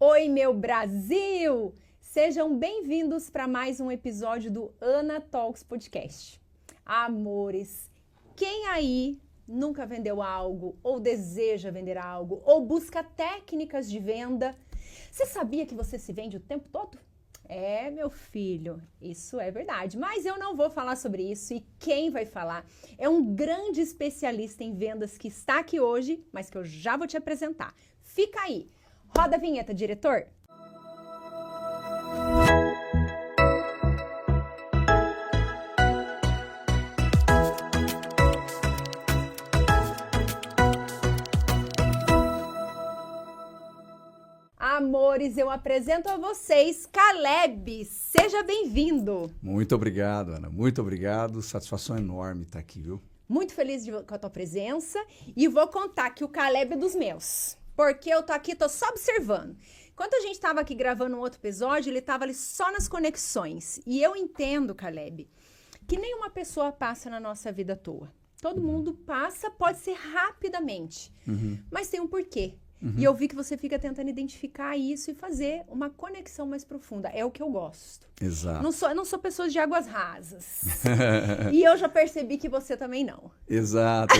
Oi, meu Brasil! Sejam bem-vindos para mais um episódio do Ana Talks Podcast. Amores, quem aí nunca vendeu algo, ou deseja vender algo, ou busca técnicas de venda? Você sabia que você se vende o tempo todo? É, meu filho, isso é verdade, mas eu não vou falar sobre isso e quem vai falar é um grande especialista em vendas que está aqui hoje, mas que eu já vou te apresentar. Fica aí! Roda a vinheta, diretor. Amores, eu apresento a vocês Caleb. Seja bem-vindo. Muito obrigado, Ana. Muito obrigado. Satisfação enorme estar aqui, viu? Muito feliz com a tua presença e vou contar que o Caleb é dos meus. Porque eu tô aqui, tô só observando. Enquanto a gente estava aqui gravando um outro episódio, ele estava ali só nas conexões. E eu entendo, Caleb, que nenhuma pessoa passa na nossa vida à toa. Todo mundo passa, pode ser rapidamente, mas tem um porquê. E eu vi que você fica tentando identificar isso e fazer uma conexão mais profunda. É o que eu gosto. Exato. Não sou pessoa de águas rasas. E eu já percebi que você também não. Exato.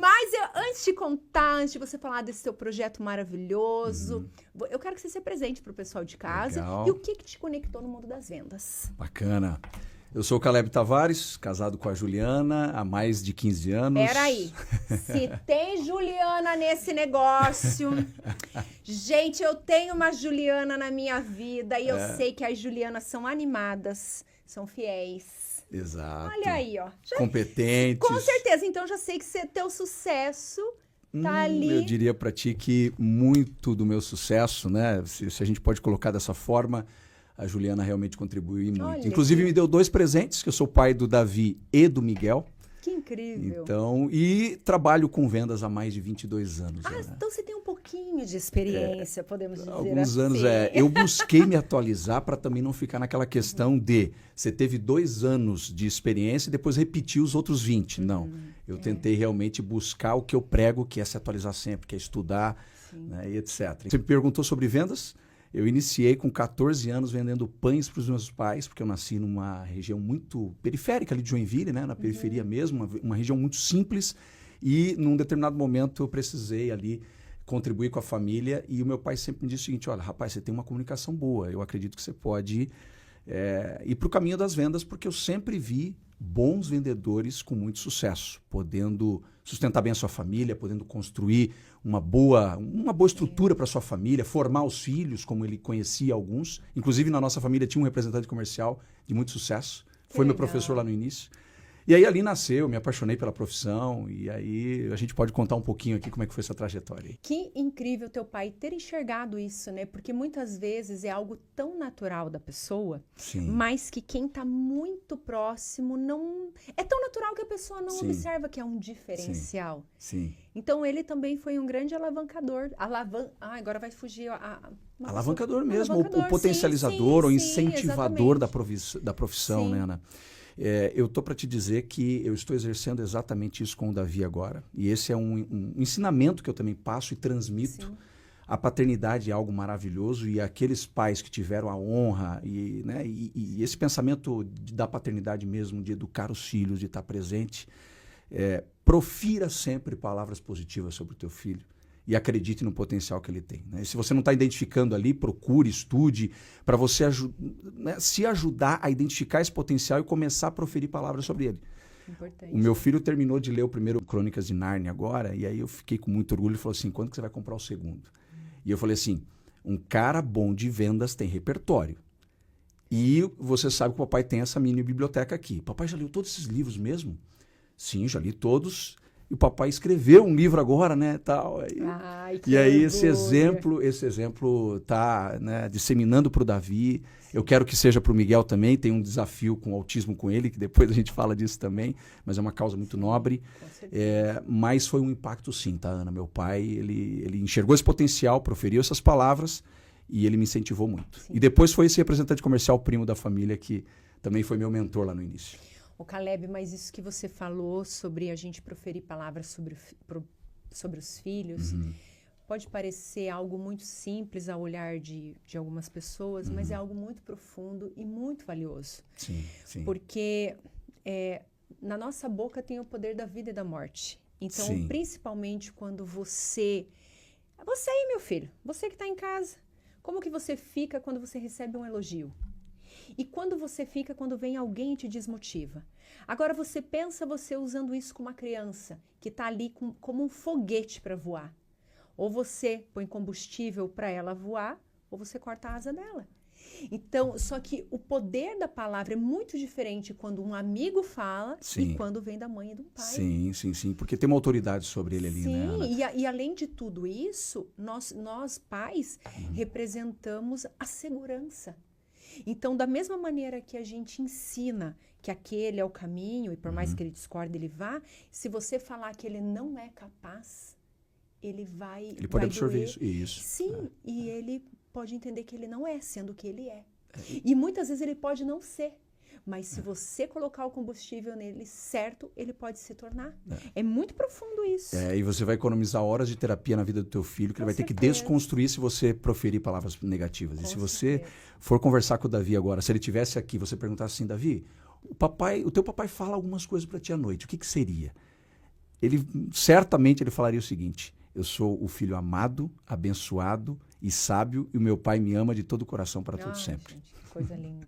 Mas antes de contar, antes de você falar desse seu projeto maravilhoso, eu quero que você se apresente para o pessoal de casa. Legal. E o que te conectou no mundo das vendas? Bacana. Eu sou o Caleb Tavares, casado com a Juliana há mais de 15 anos. Peraí, se tem Juliana nesse negócio... Gente, eu tenho uma Juliana na minha vida e eu sei que as Julianas são animadas, são fiéis. Exato. Olha aí, ó. Competentes. Com certeza, então já sei que teu sucesso tá ali. Eu diria para ti que muito do meu sucesso, né? Se a gente pode colocar dessa forma, a Juliana realmente contribuiu muito. Olha Inclusive me deu 2 presentes, que eu sou pai do Davi e do Miguel. Que incrível. Então, e trabalho com vendas há mais de 22 anos. Ah, né? então você tem um pouquinho de experiência, podemos dizer Alguns assim. anos, eu busquei me atualizar para também não ficar naquela questão de você teve 2 anos de experiência e depois repetir os outros 20. Não, eu tentei realmente buscar o que eu prego, que é se atualizar sempre, que é estudar, né, e etc. Você me perguntou sobre vendas. Eu iniciei com 14 anos vendendo pães para os meus pais, porque eu nasci numa região muito periférica ali de Joinville, né, na periferia mesmo, uma região muito simples, e num determinado momento eu precisei ali contribuir com a família, e o meu pai sempre me disse o seguinte: olha, rapaz, você tem uma comunicação boa, eu acredito que você pode ir para o caminho das vendas, porque eu sempre vi bons vendedores com muito sucesso, podendo sustentar bem a sua família, podendo construir uma boa estrutura para a sua família, formar os filhos, como ele conhecia alguns. Inclusive, na nossa família tinha um representante comercial de muito sucesso. Foi meu professor lá no início. E aí ali nasceu, me apaixonei pela profissão, e aí a gente pode contar um pouquinho aqui como é que foi essa trajetória aí. Que incrível teu pai ter enxergado isso, né? Porque muitas vezes é algo tão natural da pessoa, Sim. mas que quem tá muito próximo não... É tão natural que a pessoa não observa que é um diferencial. Sim. Então ele também foi um grande alavancador. Agora vai fugir Alavancador mesmo, alavancador, o potencializador, sim, o incentivador da profissão, Sim. né, Ana? Eu estou para te dizer que eu estou exercendo exatamente isso com o Davi agora. E esse é um ensinamento que eu também passo e transmito. Sim. A paternidade é algo maravilhoso, e aqueles pais que tiveram a honra e esse pensamento da paternidade mesmo, de educar os filhos, de estar presente, profira sempre palavras positivas sobre o teu filho. E acredite no potencial que ele tem, né? E se você não está identificando ali, procure, estude, para você se ajudar a identificar esse potencial e começar a proferir palavras sobre ele. Importante. O meu filho terminou de ler o primeiro Crônicas de Nárnia agora, e aí eu fiquei com muito orgulho. Ele falou assim: quando que você vai comprar o segundo? E eu falei assim: um cara bom de vendas tem repertório. E você sabe que o papai tem essa mini biblioteca aqui. Papai já leu todos esses livros mesmo? Sim, já li todos. E o papai escreveu um livro agora, né, tal. Ai, que e aí orgulho. esse exemplo tá, né, disseminando para o Davi. Eu quero que seja para o Miguel também. Tem um desafio com o autismo com ele, que depois a gente fala disso também, mas é uma causa muito nobre. Com certeza. Mas foi um impacto sim, tá, Ana? Meu pai, ele enxergou esse potencial, proferiu essas palavras e ele me incentivou muito. Sim. E depois foi esse representante comercial primo da família que também foi meu mentor lá no início. Ô Caleb, mas isso que você falou sobre a gente proferir palavras sobre os filhos, pode parecer algo muito simples ao olhar de algumas pessoas, mas é algo muito profundo e muito valioso. Sim, sim. Porque na nossa boca tem o poder da vida e da morte. Então, Sim. principalmente quando você aí, meu filho, você que está em casa, como que você fica quando você recebe um elogio? E quando você fica quando vem alguém e te desmotiva? Agora você pensa você usando isso com uma criança que está ali como um foguete para voar. Ou você põe combustível para ela voar, ou você corta a asa dela. Então, só que o poder da palavra é muito diferente quando um amigo fala Sim. e quando vem da mãe e do pai. Sim, sim, sim. Porque tem uma autoridade sobre ele ali, Sim, né, Ana? e além de tudo isso, nós pais representamos a segurança. Então, da mesma maneira que a gente ensina que aquele é o caminho, e por mais que ele discorde, ele vá, se você falar que ele não é capaz, ele vai Ele pode absorver doer. isso. Isso. Sim, e ele pode entender que ele não é, sendo que ele é. E muitas vezes ele pode não ser. Mas se você colocar o combustível nele certo, ele pode se tornar. É muito profundo isso. E você vai economizar horas de terapia na vida do teu filho, que ele vai ter que desconstruir se você proferir palavras negativas. E se você for conversar com o Davi agora, se ele estivesse aqui, você perguntar assim, Davi, o teu papai fala algumas coisas para ti à noite, o que seria? Certamente ele falaria o seguinte, eu sou o filho amado, abençoado e sábio, e o meu pai me ama de todo o coração para todo sempre. Gente, que coisa linda.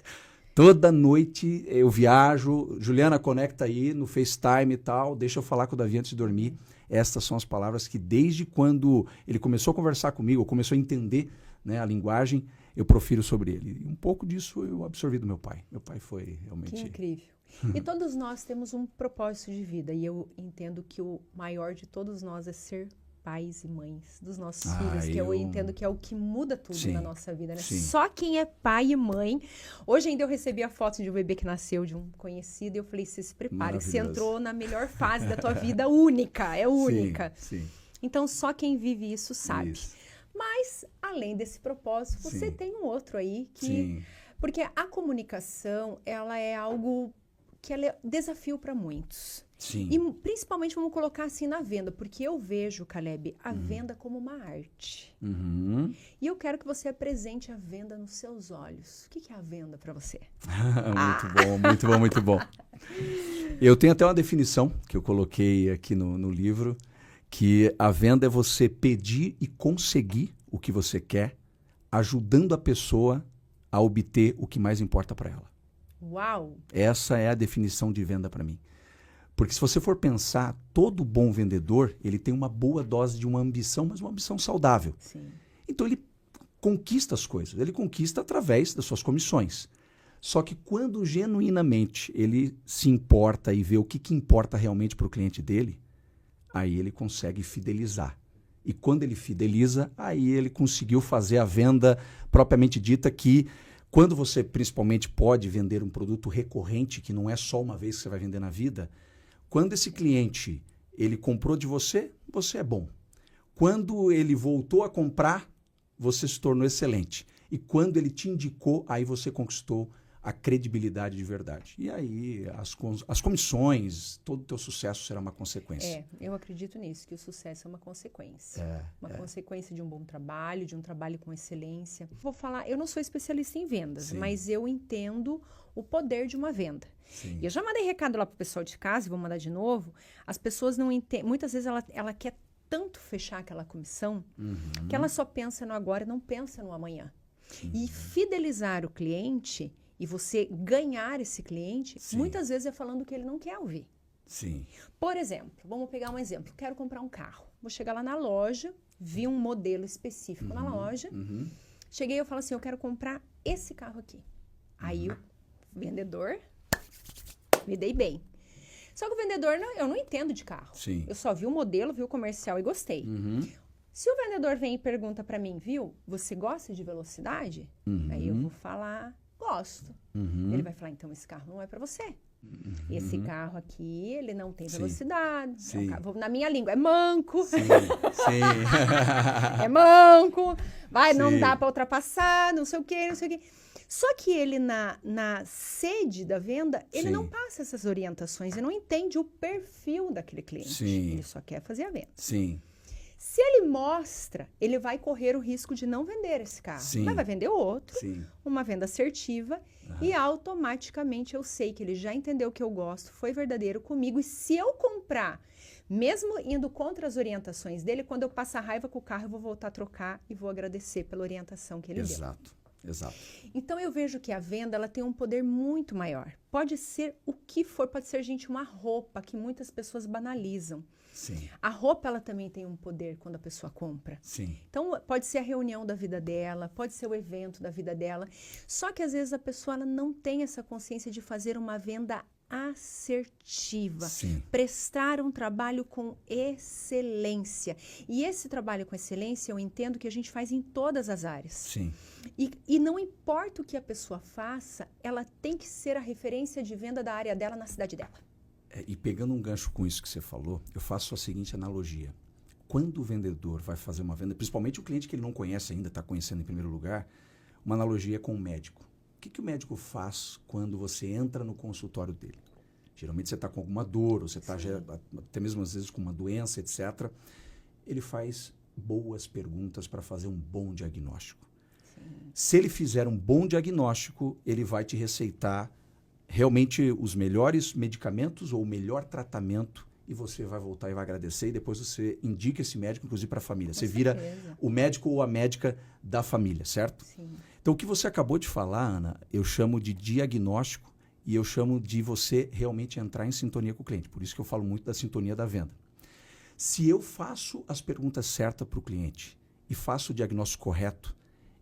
Toda noite eu viajo, Juliana, conecta aí no FaceTime e tal, deixa eu falar com o Davi antes de dormir. Estas são as palavras que desde quando ele começou a conversar comigo, começou a entender, né, a linguagem, eu profiro sobre ele. E um pouco disso eu absorvi do meu pai. Meu pai foi realmente... Que incrível. E todos nós temos um propósito de vida, e eu entendo que o maior de todos nós é ser pais e mães dos nossos filhos, que eu entendo que é o que muda tudo na nossa vida, né? Só quem é pai e mãe. Hoje ainda eu recebi a foto de um bebê que nasceu de um conhecido e eu falei, você se prepare, você entrou na melhor fase da tua vida, única, é única. Sim. Então só quem vive isso sabe. Mas, além desse propósito, você tem um outro aí que... Porque a comunicação, ela é algo que ela é desafio para muitos. Sim. E principalmente vamos colocar assim na venda, porque eu vejo, Caleb, a venda como uma arte. E eu quero que você apresente a venda nos seus olhos. O que é a venda para você? Muito bom, muito bom, muito bom. Eu tenho até uma definição que eu coloquei aqui no livro, que a venda é você pedir e conseguir o que você quer, ajudando a pessoa a obter o que mais importa para ela. Uau! Essa é a definição de venda para mim. Porque se você for pensar, todo bom vendedor, ele tem uma boa dose de uma ambição, mas uma ambição saudável. Sim. Então ele conquista as coisas, ele conquista através das suas comissões. Só que quando genuinamente ele se importa e vê o que importa realmente para o cliente dele, aí ele consegue fidelizar. E quando ele fideliza, aí ele conseguiu fazer a venda propriamente dita, que quando você principalmente pode vender um produto recorrente, que não é só uma vez que você vai vender na vida, quando esse cliente ele comprou de você, você é bom. Quando ele voltou a comprar, você se tornou excelente. E quando ele te indicou, aí você conquistou a credibilidade de verdade. E aí as comissões, todo o teu sucesso será uma consequência. Eu acredito nisso, que o sucesso é uma consequência. Consequência de um bom trabalho, de um trabalho com excelência. Vou falar, eu não sou especialista em vendas, mas eu entendo o poder de uma venda. Sim. E eu já mandei recado lá pro pessoal de casa, e vou mandar de novo. As pessoas não entendem, muitas vezes ela quer tanto fechar aquela comissão, que ela só pensa no agora e não pensa no amanhã. E fidelizar o cliente e você ganhar esse cliente, muitas vezes é falando o que ele não quer ouvir. Sim. Por exemplo, vamos pegar um exemplo. Quero comprar um carro. Vou chegar lá na loja, vi um modelo específico na loja. Cheguei e eu falo assim, eu quero comprar esse carro aqui. Aí o vendedor, me dei bem. Só que o vendedor, eu não entendo de carro. Sim. Eu só vi o modelo, vi o comercial e gostei. Se o vendedor vem e pergunta pra mim, viu, você gosta de velocidade? Aí eu vou falar, gosto. Ele vai falar, então esse carro não é pra você. Esse carro aqui, ele não tem velocidade. É um carro, na minha língua, é manco. Sim. É manco. Não dá pra ultrapassar, não sei o quê, não sei o quê. Só que ele, na sede da venda, ele não passa essas orientações e não entende o perfil daquele cliente. Ele só quer fazer a venda. Sim. Se ele mostra, ele vai correr o risco de não vender esse carro. Sim. Mas vai vender outro, Sim. uma venda assertiva, e automaticamente eu sei que ele já entendeu o que eu gosto, foi verdadeiro comigo, e se eu comprar, mesmo indo contra as orientações dele, quando eu passar raiva com o carro, eu vou voltar a trocar e vou agradecer pela orientação que ele deu. Exato. Então eu vejo que a venda ela tem um poder muito maior. Pode ser o que for, pode ser, gente, uma roupa que muitas pessoas banalizam. Sim. A roupa ela também tem um poder quando a pessoa compra. Sim. Então pode ser a reunião da vida dela, pode ser o evento da vida dela. Só que às vezes a pessoa ela não tem essa consciência de fazer uma venda assertiva, Sim. prestar um trabalho com excelência. E esse trabalho com excelência eu entendo que a gente faz em todas as áreas. Sim. E não importa o que a pessoa faça, ela tem que ser a referência de venda da área dela na cidade dela. E pegando um gancho com isso que você falou, eu faço a seguinte analogia. Quando o vendedor vai fazer uma venda, principalmente o cliente que ele não conhece ainda, está conhecendo em primeiro lugar, uma analogia com o médico. O que o médico faz quando você entra no consultório dele? Geralmente você está com alguma dor, ou você está até mesmo às vezes com uma doença, etc. Ele faz boas perguntas para fazer um bom diagnóstico. Sim. Se ele fizer um bom diagnóstico, ele vai te receitar realmente os melhores medicamentos ou o melhor tratamento e você vai voltar e vai agradecer e depois você indica esse médico, inclusive para a família. Você vira o médico ou a médica da família, certo? Sim. Então, o que você acabou de falar, Ana, eu chamo de diagnóstico e eu chamo de você realmente entrar em sintonia com o cliente. Por isso que eu falo muito da sintonia da venda. Se eu faço as perguntas certas para o cliente e faço o diagnóstico correto,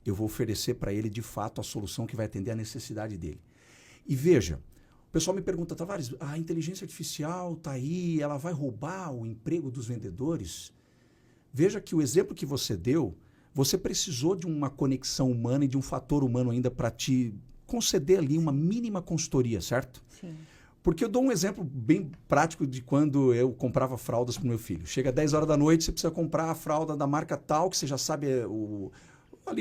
eu vou oferecer para ele, de fato, a solução que vai atender a necessidade dele. E veja, o pessoal me pergunta, Tavares, a inteligência artificial está aí, ela vai roubar o emprego dos vendedores? Veja que o exemplo que você deu, você precisou de uma conexão humana e de um fator humano ainda para te conceder ali uma mínima consultoria, certo? Sim. Porque eu dou um exemplo bem prático de quando eu comprava fraldas para o meu filho. Chega às 10 horas da noite, você precisa comprar a fralda da marca tal, que você já sabe a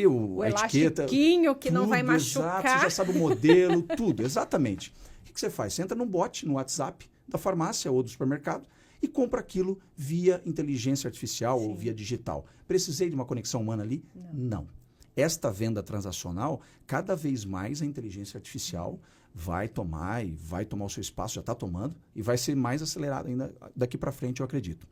etiqueta. Elastiquinho que tudo, não vai machucar. Exato, você já sabe o modelo, tudo, exatamente. O que você faz? Você entra num bot, no WhatsApp da farmácia ou do supermercado e compra aquilo via inteligência artificial ou via digital. Precisei de uma conexão humana ali? Não. Esta venda transacional, cada vez mais a inteligência artificial vai tomar o seu espaço, já está tomando, e vai ser mais acelerado ainda daqui para frente, eu acredito.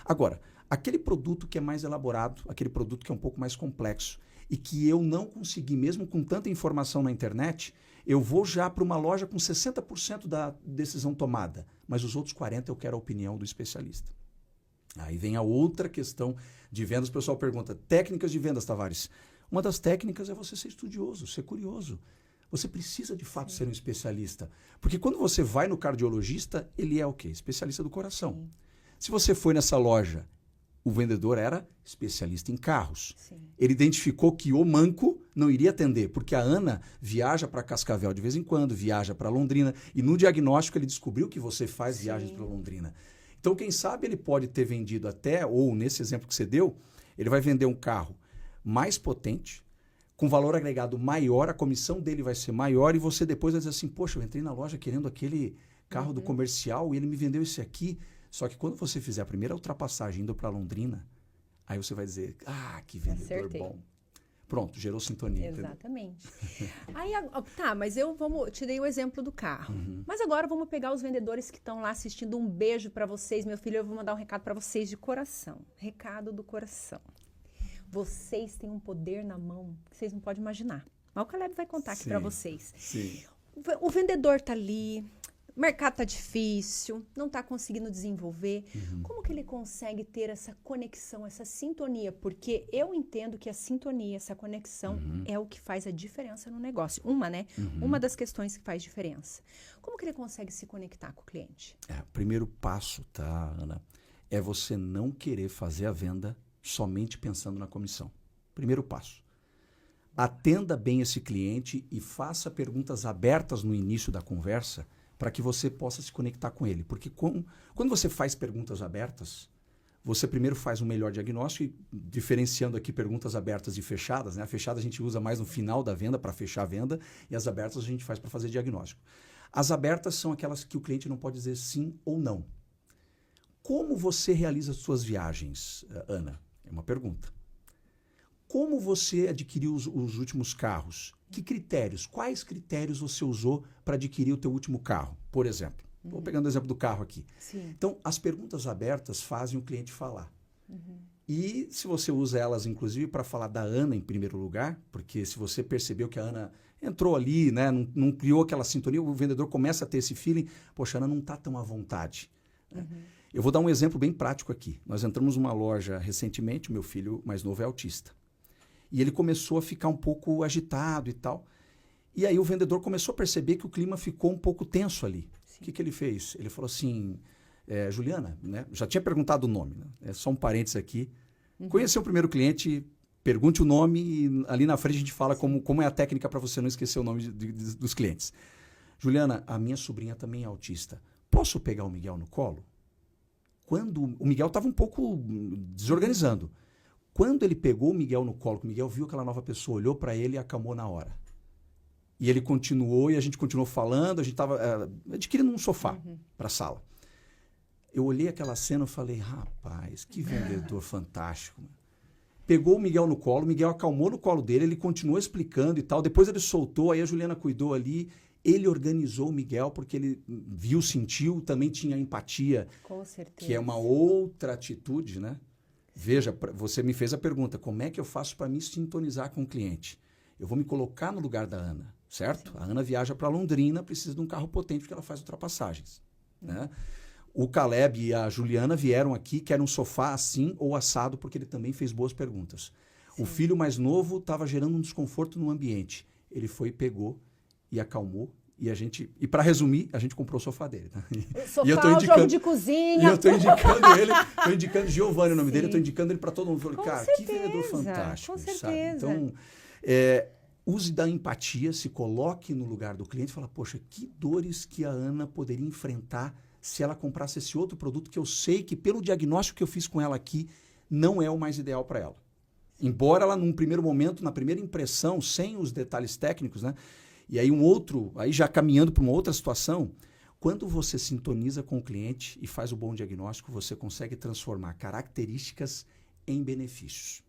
Agora, aquele produto que é mais elaborado, aquele produto que é um pouco mais complexo e que eu não consegui, mesmo com tanta informação na internet, eu vou já para uma loja com 60% da decisão tomada, mas os outros 40% eu quero a opinião do especialista. Aí vem a outra questão de vendas. O pessoal pergunta, técnicas de vendas, Tavares. Uma das técnicas é você ser estudioso, ser curioso. Você precisa, de fato, ser um especialista. Porque quando você vai no cardiologista, ele é o quê? Especialista do coração. Sim. Se você foi nessa loja, o vendedor era especialista em carros. Sim. Ele identificou que o manco não iria atender, porque a Ana viaja para Cascavel de vez em quando, viaja para Londrina, e no diagnóstico ele descobriu que você faz viagens para Londrina. Então, quem sabe ele pode ter vendido até, ou nesse exemplo que você deu, ele vai vender um carro mais potente, com valor agregado maior, a comissão dele vai ser maior e você depois vai dizer assim, poxa, eu entrei na loja querendo aquele carro do comercial e ele me vendeu esse aqui. Só que quando você fizer a primeira ultrapassagem indo para Londrina, aí você vai dizer, que vendedor bom. Pronto, gerou sintonia. Exatamente. Aí, mas te dei o exemplo do carro. Mas agora vamos pegar os vendedores que estão lá assistindo. Um beijo para vocês, meu filho. Eu vou mandar um recado para vocês de coração. Recado do coração. Vocês têm um poder na mão que vocês não podem imaginar. Mas o Caleb vai contar aqui para vocês. Sim. O vendedor tá ali, o mercado tá difícil, não tá conseguindo desenvolver. Como que ele consegue ter essa conexão, essa sintonia? Porque eu entendo que a sintonia, essa conexão é o que faz a diferença no negócio. Uma das questões que faz diferença. Como que ele consegue se conectar com o cliente? O primeiro passo, tá, Ana, é você não querer fazer a venda somente pensando na comissão. Primeiro passo. Atenda bem esse cliente e faça perguntas abertas no início da conversa para que você possa se conectar com ele. Porque quando você faz perguntas abertas, você primeiro faz um melhor diagnóstico, e diferenciando aqui perguntas abertas e fechadas. Né? A fechada a gente usa mais no final da venda para fechar a venda e as abertas a gente faz para fazer diagnóstico. As abertas são aquelas que o cliente não pode dizer sim ou não. Como você realiza as suas viagens, Ana? É uma pergunta. Como você adquiriu os últimos carros? Que critérios? Quais critérios você usou para adquirir o teu último carro? Por exemplo, vou pegando o exemplo do carro aqui. Sim. Então, as perguntas abertas fazem o cliente falar. E se você usa elas, inclusive, para falar da Ana em primeiro lugar, porque se você percebeu que a Ana entrou ali, né, não criou aquela sintonia, o vendedor começa a ter esse feeling, poxa, a Ana não está tão à vontade. Né? Eu vou dar um exemplo bem prático aqui. Nós entramos numa loja recentemente, o meu filho mais novo é autista. E ele começou a ficar um pouco agitado e tal. E aí o vendedor começou a perceber que o clima ficou um pouco tenso ali. O que ele fez? Ele falou assim, Juliana, né? Já tinha perguntado o nome, né? É só um parênteses aqui. Conheceu o primeiro cliente, pergunte o nome e ali na frente a gente fala como é a técnica para você não esquecer o nome dos clientes. Juliana, a minha sobrinha também é autista. Posso pegar o Miguel no colo? Quando o Miguel estava um pouco desorganizando. Quando ele pegou o Miguel no colo, o Miguel viu aquela nova pessoa, olhou para ele e acalmou na hora. E ele continuou, e a gente continuou falando, a gente estava adquirindo um sofá para a sala. Eu olhei aquela cena e falei, rapaz, que vendedor fantástico. Pegou o Miguel no colo, o Miguel acalmou no colo dele, ele continuou explicando e tal, depois ele soltou, aí a Juliana cuidou ali, ele organizou o Miguel porque ele viu, sentiu, também tinha empatia. Com certeza. Que é uma outra atitude, né? Veja, você me fez a pergunta, como é que eu faço para me sintonizar com o cliente? Eu vou me colocar no lugar da Ana, certo? Sim. A Ana viaja para Londrina, precisa de um carro potente porque ela faz ultrapassagens. Né? O Caleb e a Juliana vieram aqui, querem um sofá assim ou assado, porque ele também fez boas perguntas. Sim. O filho mais novo estava gerando um desconforto no ambiente. Ele foi, pegou e acalmou. E para resumir, a gente comprou o sofá dele. Tá? Sofá, o jogo de cozinha. E eu estou indicando ele, estou indicando Giovanni, o nome dele, eu estou indicando ele para todo mundo. Falei, cara, certeza, que vendedor fantástico. Com certeza. Sabe? Então, use da empatia, se coloque no lugar do cliente e fala, poxa, que dores que a Ana poderia enfrentar se ela comprasse esse outro produto que eu sei que, pelo diagnóstico que eu fiz com ela aqui, não é o mais ideal para ela. Embora ela, num primeiro momento, na primeira impressão, sem os detalhes técnicos, né? E aí aí já caminhando para uma outra situação, quando você sintoniza com o cliente e faz o bom diagnóstico, você consegue transformar características em benefícios.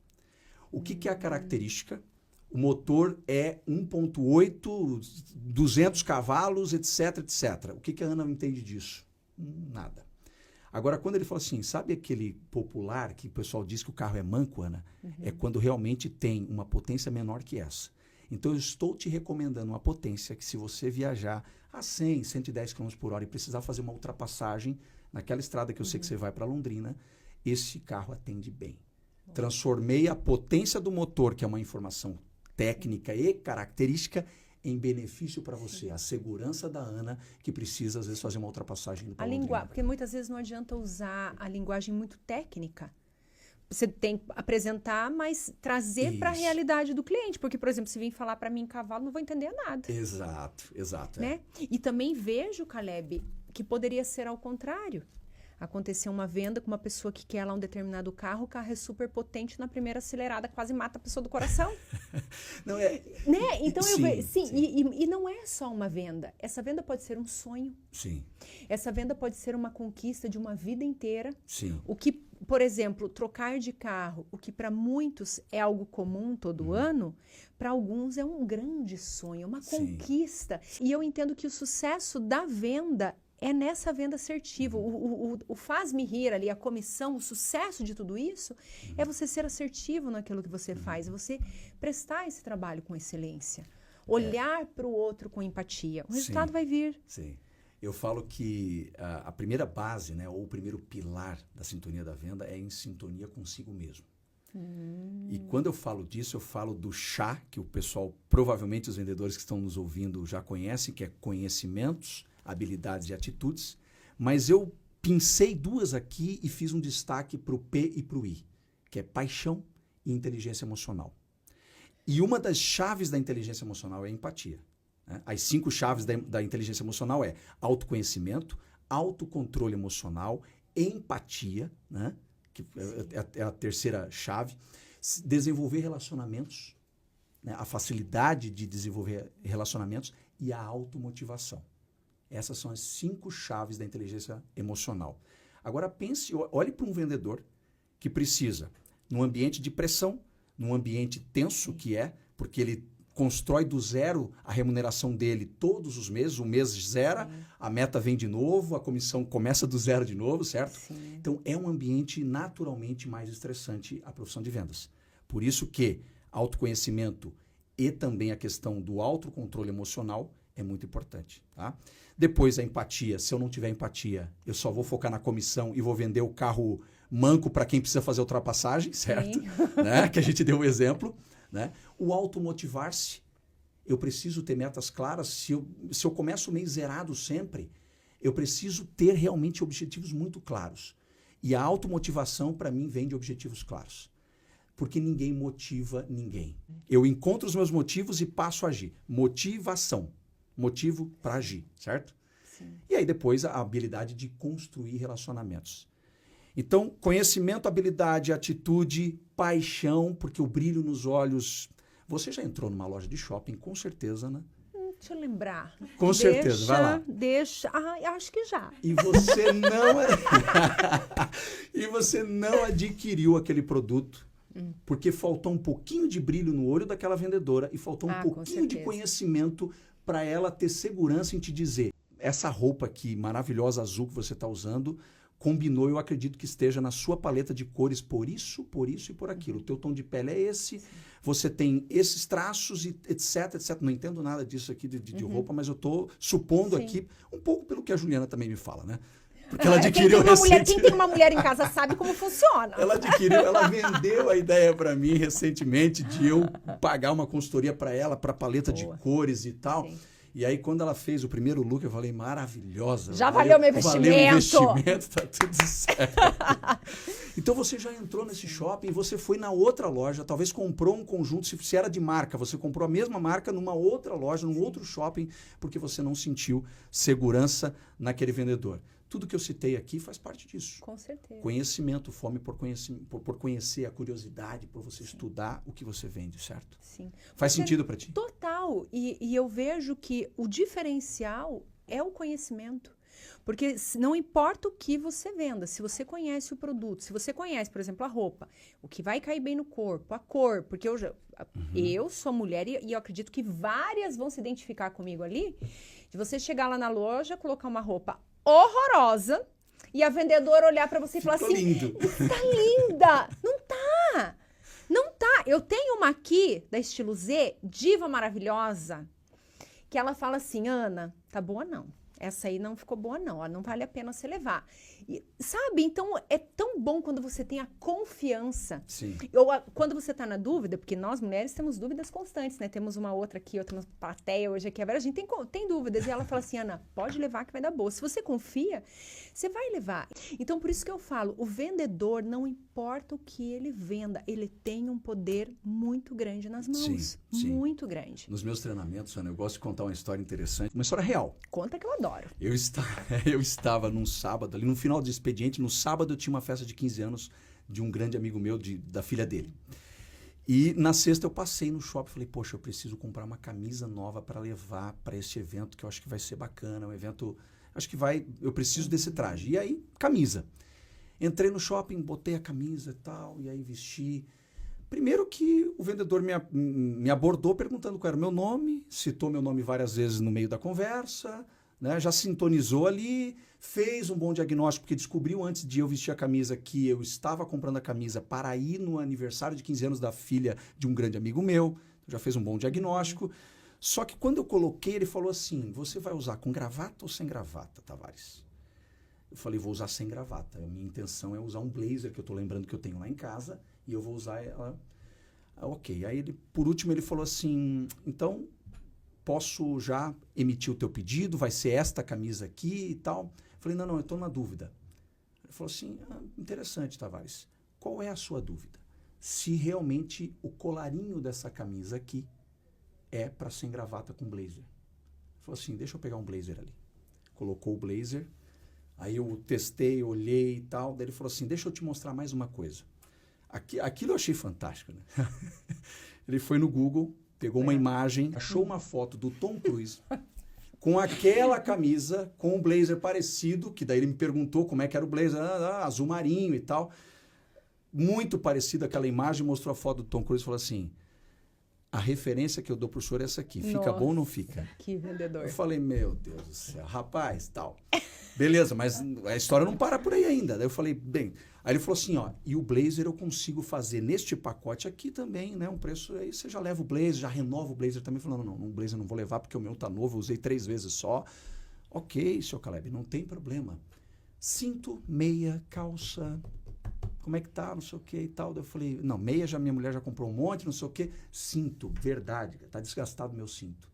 O que é a característica? O motor é 1.8, 200 cavalos, etc, etc. O que a Ana entende disso? Nada. Agora, quando ele fala assim, sabe aquele popular que o pessoal diz que o carro é manco, Ana? É quando realmente tem uma potência menor que essa. Então, eu estou te recomendando uma potência que se você viajar a 100, 110 km por hora e precisar fazer uma ultrapassagem naquela estrada que eu sei que você vai para Londrina, esse carro atende bem. Transformei a potência do motor, que é uma informação técnica e característica, em benefício para você. A segurança da Ana, que precisa, às vezes, fazer uma ultrapassagem para Londrina. Porque muitas vezes não adianta usar a linguagem muito técnica. Você tem que apresentar, mas trazer para a realidade do cliente. Porque, por exemplo, se vir falar para mim em cavalo, não vou entender nada. Exato. Né? E também vejo, Caleb, que poderia ser ao contrário. Aconteceu uma venda com uma pessoa que quer lá um determinado carro, o carro é super potente, na primeira acelerada quase mata a pessoa do coração. Não né? Então, e não é só uma venda. Essa venda pode ser um sonho. Sim. Essa venda pode ser uma conquista de uma vida inteira. Sim. O que, por exemplo, trocar de carro, o que para muitos é algo comum todo ano, para alguns é um grande sonho, uma conquista. E eu entendo que o sucesso da venda é nessa venda assertiva. O faz-me rir ali, a comissão, o sucesso de tudo isso, é você ser assertivo naquilo que você faz, você prestar esse trabalho com excelência, olhar para o outro com empatia. O resultado vai vir. Sim. Eu falo que a primeira base, né, ou o primeiro pilar da sintonia da venda é em sintonia consigo mesmo. E quando eu falo disso, eu falo do chá, que o pessoal, provavelmente os vendedores que estão nos ouvindo já conhecem, que é conhecimentos, habilidades e atitudes, mas eu pincei duas aqui e fiz um destaque para o P e para o I, que é paixão e inteligência emocional. E uma das chaves da inteligência emocional é a empatia. Né? As 5 chaves da inteligência emocional é autoconhecimento, autocontrole emocional, empatia, né? Que é a terceira chave, desenvolver relacionamentos, né? A facilidade de desenvolver relacionamentos e a automotivação. Essas são as 5 chaves da inteligência emocional. Agora pense, olhe para um vendedor que precisa num ambiente de pressão, num ambiente tenso que é, porque ele constrói do zero a remuneração dele todos os meses, o mês zera, a meta vem de novo, a comissão começa do zero de novo, certo? Sim. Então, é um ambiente naturalmente mais estressante a profissão de vendas. Por isso que autoconhecimento e também a questão do autocontrole emocional é muito importante, tá? Depois, a empatia. Se eu não tiver empatia, eu só vou focar na comissão e vou vender o carro manco para quem precisa fazer ultrapassagem, certo? Né? Que a gente deu um exemplo. Né? O automotivar-se. Eu preciso ter metas claras. Se eu começo o mês zerado sempre, eu preciso ter realmente objetivos muito claros. E a automotivação, para mim, vem de objetivos claros. Porque ninguém motiva ninguém. Eu encontro os meus motivos e passo a agir. Motivação. Motivo para agir, certo? Sim. E aí depois a habilidade de construir relacionamentos. Então, conhecimento, habilidade, atitude, paixão, porque o brilho nos olhos... Você já entrou numa loja de shopping, com certeza, né? Deixa eu lembrar. Com certeza, vai lá. Deixa. Acho que já. E você não... e você não adquiriu aquele produto porque faltou um pouquinho de brilho no olho daquela vendedora e faltou um pouquinho de conhecimento para ela ter segurança em te dizer, essa roupa aqui maravilhosa azul que você está usando combinou, eu acredito que esteja na sua paleta de cores por isso e por aquilo. O teu tom de pele é esse, você tem esses traços, e etc, etc. Não entendo nada disso aqui de roupa, mas eu estou supondo aqui, um pouco pelo que a Juliana também me fala, né? Porque ela adquiriu quem tem uma mulher em casa sabe como funciona. Ela vendeu a ideia para mim recentemente de eu pagar uma consultoria para ela, para paleta de cores e tal. Sim. E aí, quando ela fez o primeiro look, eu falei, maravilhosa. Já valeu meu investimento. Valeu o investimento, tá tudo certo. Então, você já entrou nesse shopping, você foi na outra loja, talvez comprou um conjunto, se era de marca, você comprou a mesma marca numa outra loja, num outro shopping, porque você não sentiu segurança naquele vendedor. Tudo que eu citei aqui faz parte disso. Com certeza. Conhecimento, fome por conhecer, a curiosidade, por você estudar o que você vende, certo? Sim. Faz sentido para ti? Total. E eu vejo que o diferencial é o conhecimento. Porque não importa o que você venda, se você conhece o produto, se você conhece, por exemplo, a roupa, o que vai cair bem no corpo, a cor, porque eu sou mulher e eu acredito que várias vão se identificar comigo ali, de você chegar lá na loja, colocar uma roupa horrorosa e a vendedora olhar pra você e falar assim, lindo. Tá linda! Não tá! Não tá! Eu tenho uma aqui, da Estilo Z, diva maravilhosa, que ela fala assim, Ana, tá boa não. Essa aí não ficou boa não, ó, não vale a pena você levar. E, sabe, então é tão bom quando você tem a confiança. Sim. Ou quando você tá na dúvida, porque nós mulheres temos dúvidas constantes, né? Temos uma outra aqui, outra plateia hoje aqui, a gente tem dúvidas. E ela fala assim, Ana, pode levar que vai dar boa. Se você confia, você vai levar. Então, por isso que eu falo, o vendedor, não importa o que ele venda, ele tem um poder muito grande nas mãos. Sim. Muito grande. Nos meus treinamentos, Ana, eu gosto de contar uma história interessante, uma história real. Conta que eu adoro. Eu estava num sábado, ali no final de expediente, no sábado eu tinha uma festa de 15 anos de um grande amigo meu, da filha dele. E na sexta eu passei no shopping e falei, poxa, eu preciso comprar uma camisa nova para levar para este evento, que eu acho que vai ser bacana, um evento, eu preciso desse traje. E aí, camisa. Entrei no shopping, botei a camisa e tal, e aí vesti. Primeiro que o vendedor me abordou perguntando qual era o meu nome, citou meu nome várias vezes no meio da conversa, né? Já sintonizou ali, fez um bom diagnóstico, porque descobriu antes de eu vestir a camisa que eu estava comprando a camisa para ir no aniversário de 15 anos da filha de um grande amigo meu, já fez um bom diagnóstico. Só que quando eu coloquei, ele falou assim, você vai usar com gravata ou sem gravata, Tavares? Eu falei, vou usar sem gravata. A minha intenção é usar um blazer, que eu estou lembrando que eu tenho lá em casa, e eu vou usar ela. Ok. Aí, por último, ele falou assim, então, posso já emitir o teu pedido? Vai ser esta camisa aqui e tal? Eu falei, não, eu estou na dúvida. Ele falou assim, interessante, Tavares. Qual é a sua dúvida? Se realmente o colarinho dessa camisa aqui é para sem gravata com blazer. Ele falou assim, deixa eu pegar um blazer ali. Colocou o blazer. Aí eu testei, olhei e tal. Daí ele falou assim, deixa eu te mostrar mais uma coisa. Aquilo eu achei fantástico, né? Ele foi no Google, pegou uma imagem, achou uma foto do Tom Cruise com aquela camisa, com um blazer parecido, que daí ele me perguntou como é que era o blazer, azul marinho e tal. muito parecido àquela imagem, mostrou a foto do Tom Cruise e falou assim, a referência que eu dou pro senhor é essa aqui, fica bom ou não fica? Que vendedor. Eu falei, meu Deus do céu, rapaz, tal. Beleza, mas a história não para por aí ainda. Daí eu falei, bem... Aí ele falou assim, ó, e o blazer eu consigo fazer neste pacote aqui também, né? Um preço, aí você já leva o blazer, já renova o blazer também. Falou, não, um blazer eu não vou levar porque o meu tá novo, eu usei 3 vezes só. Ok, seu Caleb, não tem problema. Cinto, meia, calça, como é que tá, não sei o que e tal. Daí eu falei, não, meia minha mulher já comprou um monte, não sei o que. Cinto, verdade, tá desgastado o meu cinto.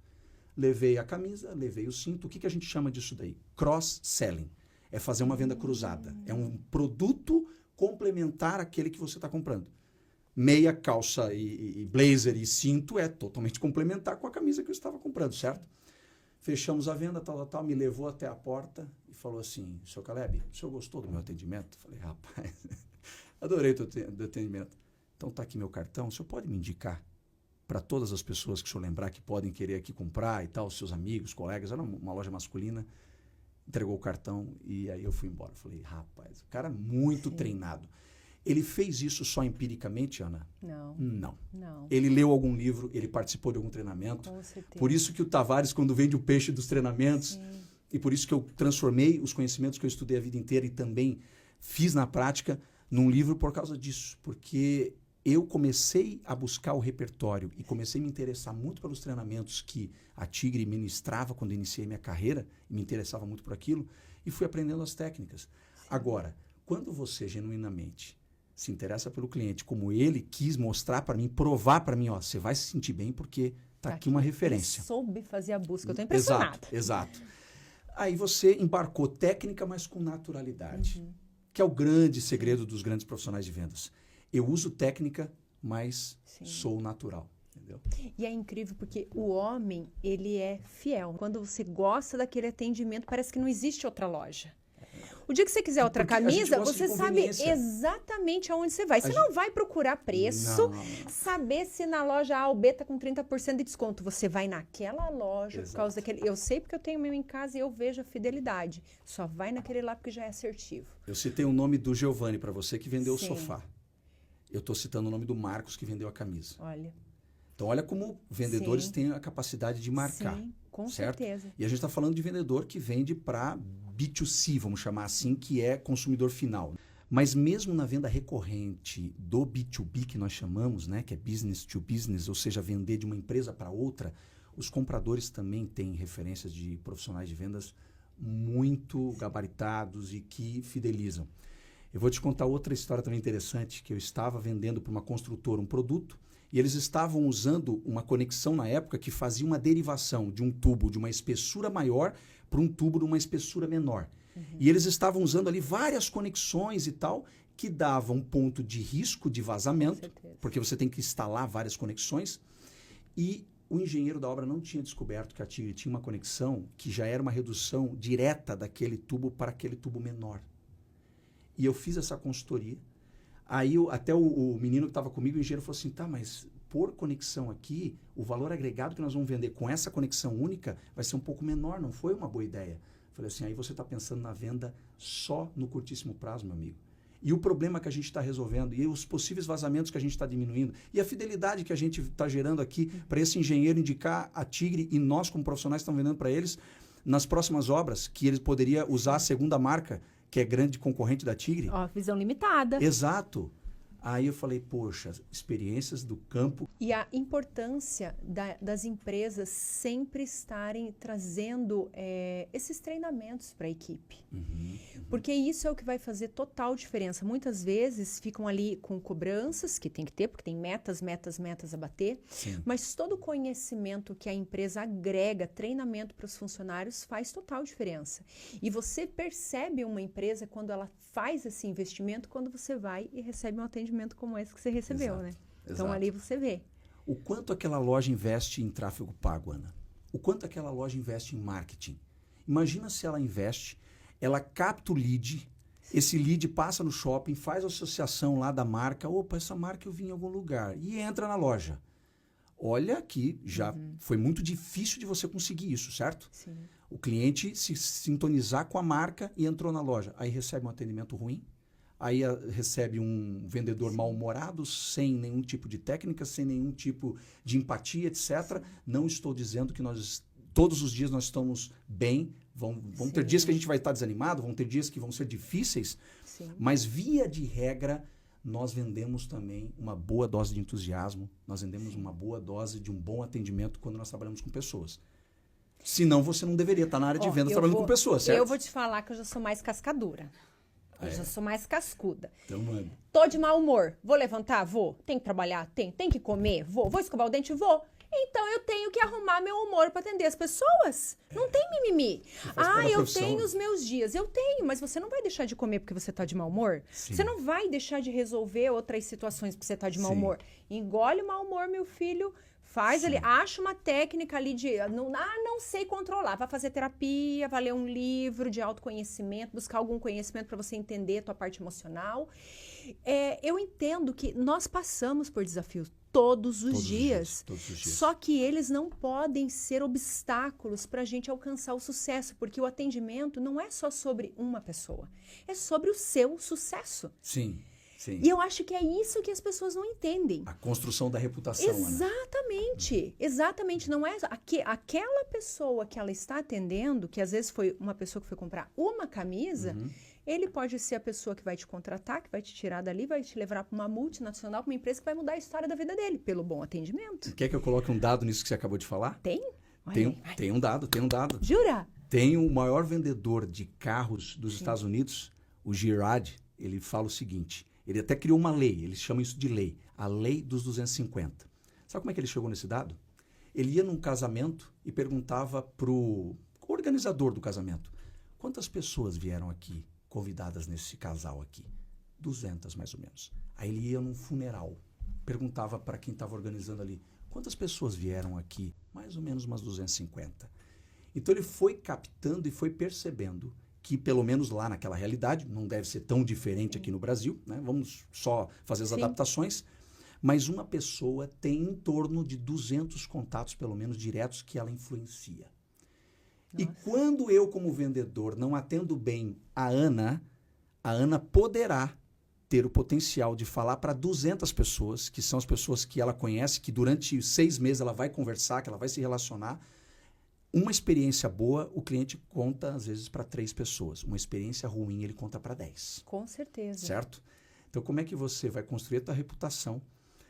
Levei a camisa, levei o cinto. O que a gente chama disso daí? Cross-selling. É fazer uma venda cruzada. É um produto complementar àquele que você está comprando. Meia, calça e blazer e cinto é totalmente complementar com a camisa que eu estava comprando, certo? Fechamos a venda, tal, me levou até a porta e falou assim, seu Caleb, o senhor gostou do meu atendimento? Falei, rapaz, adorei o teu atendimento. Então tá aqui meu cartão, o senhor pode me indicar para todas as pessoas que o senhor lembrar que podem querer aqui comprar e tal, seus amigos, colegas, era uma loja masculina, entregou o cartão e aí eu fui embora. Falei, rapaz, o cara muito treinado. Ele fez isso só empiricamente, Ana? Não. Ele leu algum livro, ele participou de algum treinamento. Com certeza. Por isso que o Tavares, quando vende o peixe dos treinamentos, e por isso que eu transformei os conhecimentos que eu estudei a vida inteira e também fiz na prática num livro por causa disso. Porque eu comecei a buscar o repertório e comecei a me interessar muito pelos treinamentos que a Tigre ministrava quando iniciei minha carreira, e me interessava muito por aquilo, e fui aprendendo as técnicas. Agora, quando você genuinamente se interessa pelo cliente, como ele quis mostrar para mim, provar para mim, ó, você vai se sentir bem porque tá aqui uma referência. Ele soube fazer a busca, eu tô impressionada. Exato. Aí você embarcou técnica, mas com naturalidade, que é o grande segredo dos grandes profissionais de vendas. Eu uso técnica, mas sou natural, entendeu? E é incrível porque o homem, ele é fiel. Quando você gosta daquele atendimento, parece que não existe outra loja. O dia que você quiser outra camisa, você sabe exatamente aonde você vai. Você não vai procurar preço, saber se na loja A ou B tá com 30% de desconto. Você vai naquela loja por causa daquele... Eu sei porque eu tenho o meu em casa e eu vejo a fidelidade. Só vai naquele lá porque já é assertivo. Eu citei o nome do Giovanni para você que vendeu o sofá. Eu estou citando o nome do Marcos que vendeu a camisa. Olha. Então, olha como vendedores têm a capacidade de marcar. Sim, com certo? certeza. E a gente está falando de vendedor que vende para B2C, vamos chamar assim, que é consumidor final. Mas mesmo na venda recorrente do B2B, que nós chamamos, né, que é business to business, ou seja, vender de uma empresa para outra, os compradores também têm referências de profissionais de vendas muito gabaritados e que fidelizam. Eu vou te contar outra história também interessante, que eu estava vendendo para uma construtora um produto e eles estavam usando uma conexão na época que fazia uma derivação de um tubo de uma espessura maior para um tubo de uma espessura menor. E eles estavam usando ali várias conexões e tal, que davam um ponto de risco de vazamento, porque você tem que instalar várias conexões, e o engenheiro da obra não tinha descoberto que a Tigre tinha uma conexão que já era uma redução direta daquele tubo para aquele tubo menor. E eu fiz essa consultoria. Aí até o menino que estava comigo, o engenheiro, falou assim, tá, mas por conexão aqui, o valor agregado que nós vamos vender com essa conexão única vai ser um pouco menor, não foi uma boa ideia. Falei assim, aí você está pensando na venda só no curtíssimo prazo, meu amigo. E o problema que a gente está resolvendo, e os possíveis vazamentos que a gente está diminuindo, e a fidelidade que a gente está gerando aqui para esse engenheiro indicar a Tigre, e nós como profissionais estamos vendendo para eles, nas próximas obras, que eles poderiam usar a segunda marca, que é grande concorrente da Tigre. Ó, visão limitada. Exato. Aí eu falei, poxa, experiências do campo. E a importância das empresas sempre estarem trazendo esses treinamentos para a equipe. Porque isso é o que vai fazer total diferença. Muitas vezes ficam ali com cobranças, que tem que ter, porque tem metas a bater. Sim. Mas todo o conhecimento que a empresa agrega, treinamento para os funcionários, faz total diferença. E você percebe uma empresa quando ela faz esse investimento, quando você vai e recebe um atendimento como esse que você recebeu, né? Então ali você vê. O quanto aquela loja investe em tráfego pago, Ana? O quanto aquela loja investe em marketing? Imagina se ela investe, ela capta o lead, esse lead passa no shopping, faz a associação lá da marca, opa, essa marca eu vi em algum lugar, e entra na loja. Olha que já foi muito difícil de você conseguir isso, certo? Sim. O cliente se sintonizar com a marca e entrou na loja. Aí recebe um atendimento ruim, aí recebe um vendedor mal-humorado, sem nenhum tipo de técnica, sem nenhum tipo de empatia, etc. Não estou dizendo que todos os dias nós estamos bem, vão ter dias que a gente vai estar desanimado, vão ter dias que vão ser difíceis, mas via de regra, nós vendemos também uma boa dose de entusiasmo, nós vendemos uma boa dose de um bom atendimento quando nós trabalhamos com pessoas. Senão você não deveria estar na área de vendas trabalhando com pessoas, certo? Eu vou te falar que eu já sou mais cascadora. Eu já sou mais cascuda. Então, mano. Tô de mau humor. Vou levantar? Vou. Tem que trabalhar? Tem. Tem que comer? Vou. Vou escovar o dente? Vou. Então eu tenho que arrumar meu humor para atender as pessoas. Não tem mimimi. Eu tenho os meus dias. Eu tenho, mas você não vai deixar de comer porque você tá de mau humor. Sim. Você não vai deixar de resolver outras situações porque você tá de mau humor. Engole o mau humor, meu filho. Faz ali, acha uma técnica ali de, não sei controlar. Vai fazer terapia, vai ler um livro de autoconhecimento, buscar algum conhecimento para você entender a tua parte emocional. Eu entendo que nós passamos por desafios todos os dias. Só que eles não podem ser obstáculos para a gente alcançar o sucesso, porque o atendimento não é só sobre uma pessoa, é sobre o seu sucesso. Sim. Sim. E eu acho que é isso que as pessoas não entendem. A construção da reputação. Exatamente. Exatamente. Não é aquela pessoa que ela está atendendo, que às vezes foi uma pessoa que foi comprar uma camisa, ele pode ser a pessoa que vai te contratar, que vai te tirar dali, vai te levar para uma multinacional, para uma empresa que vai mudar a história da vida dele, pelo bom atendimento. Quer que eu coloque um dado nisso que você acabou de falar? Tem? Tem um dado. Jura? Tem o maior vendedor de carros dos Estados Unidos, o Girard, ele fala o seguinte... Ele até criou uma lei, eles chamam isso de lei, a lei dos 250. Sabe como é que ele chegou nesse dado? Ele ia num casamento e perguntava pro organizador do casamento, quantas pessoas vieram aqui convidadas nesse casal aqui? 200 mais ou menos. Aí ele ia num funeral, perguntava para quem estava organizando ali, quantas pessoas vieram aqui? Mais ou menos umas 250. Então ele foi captando e foi percebendo que pelo menos lá naquela realidade, não deve ser tão diferente aqui no Brasil, né? Vamos só fazer as adaptações, mas uma pessoa tem em torno de 200 contatos, pelo menos, diretos que ela influencia. Nossa. E quando eu, como vendedor, não atendo bem a Ana poderá ter o potencial de falar para 200 pessoas, que são as pessoas que ela conhece, que durante 6 meses ela vai conversar, que ela vai se relacionar. Uma experiência boa, o cliente conta, às vezes, para 3 pessoas. Uma experiência ruim, ele conta para 10. Com certeza. Certo? Então, como é que você vai construir a tua reputação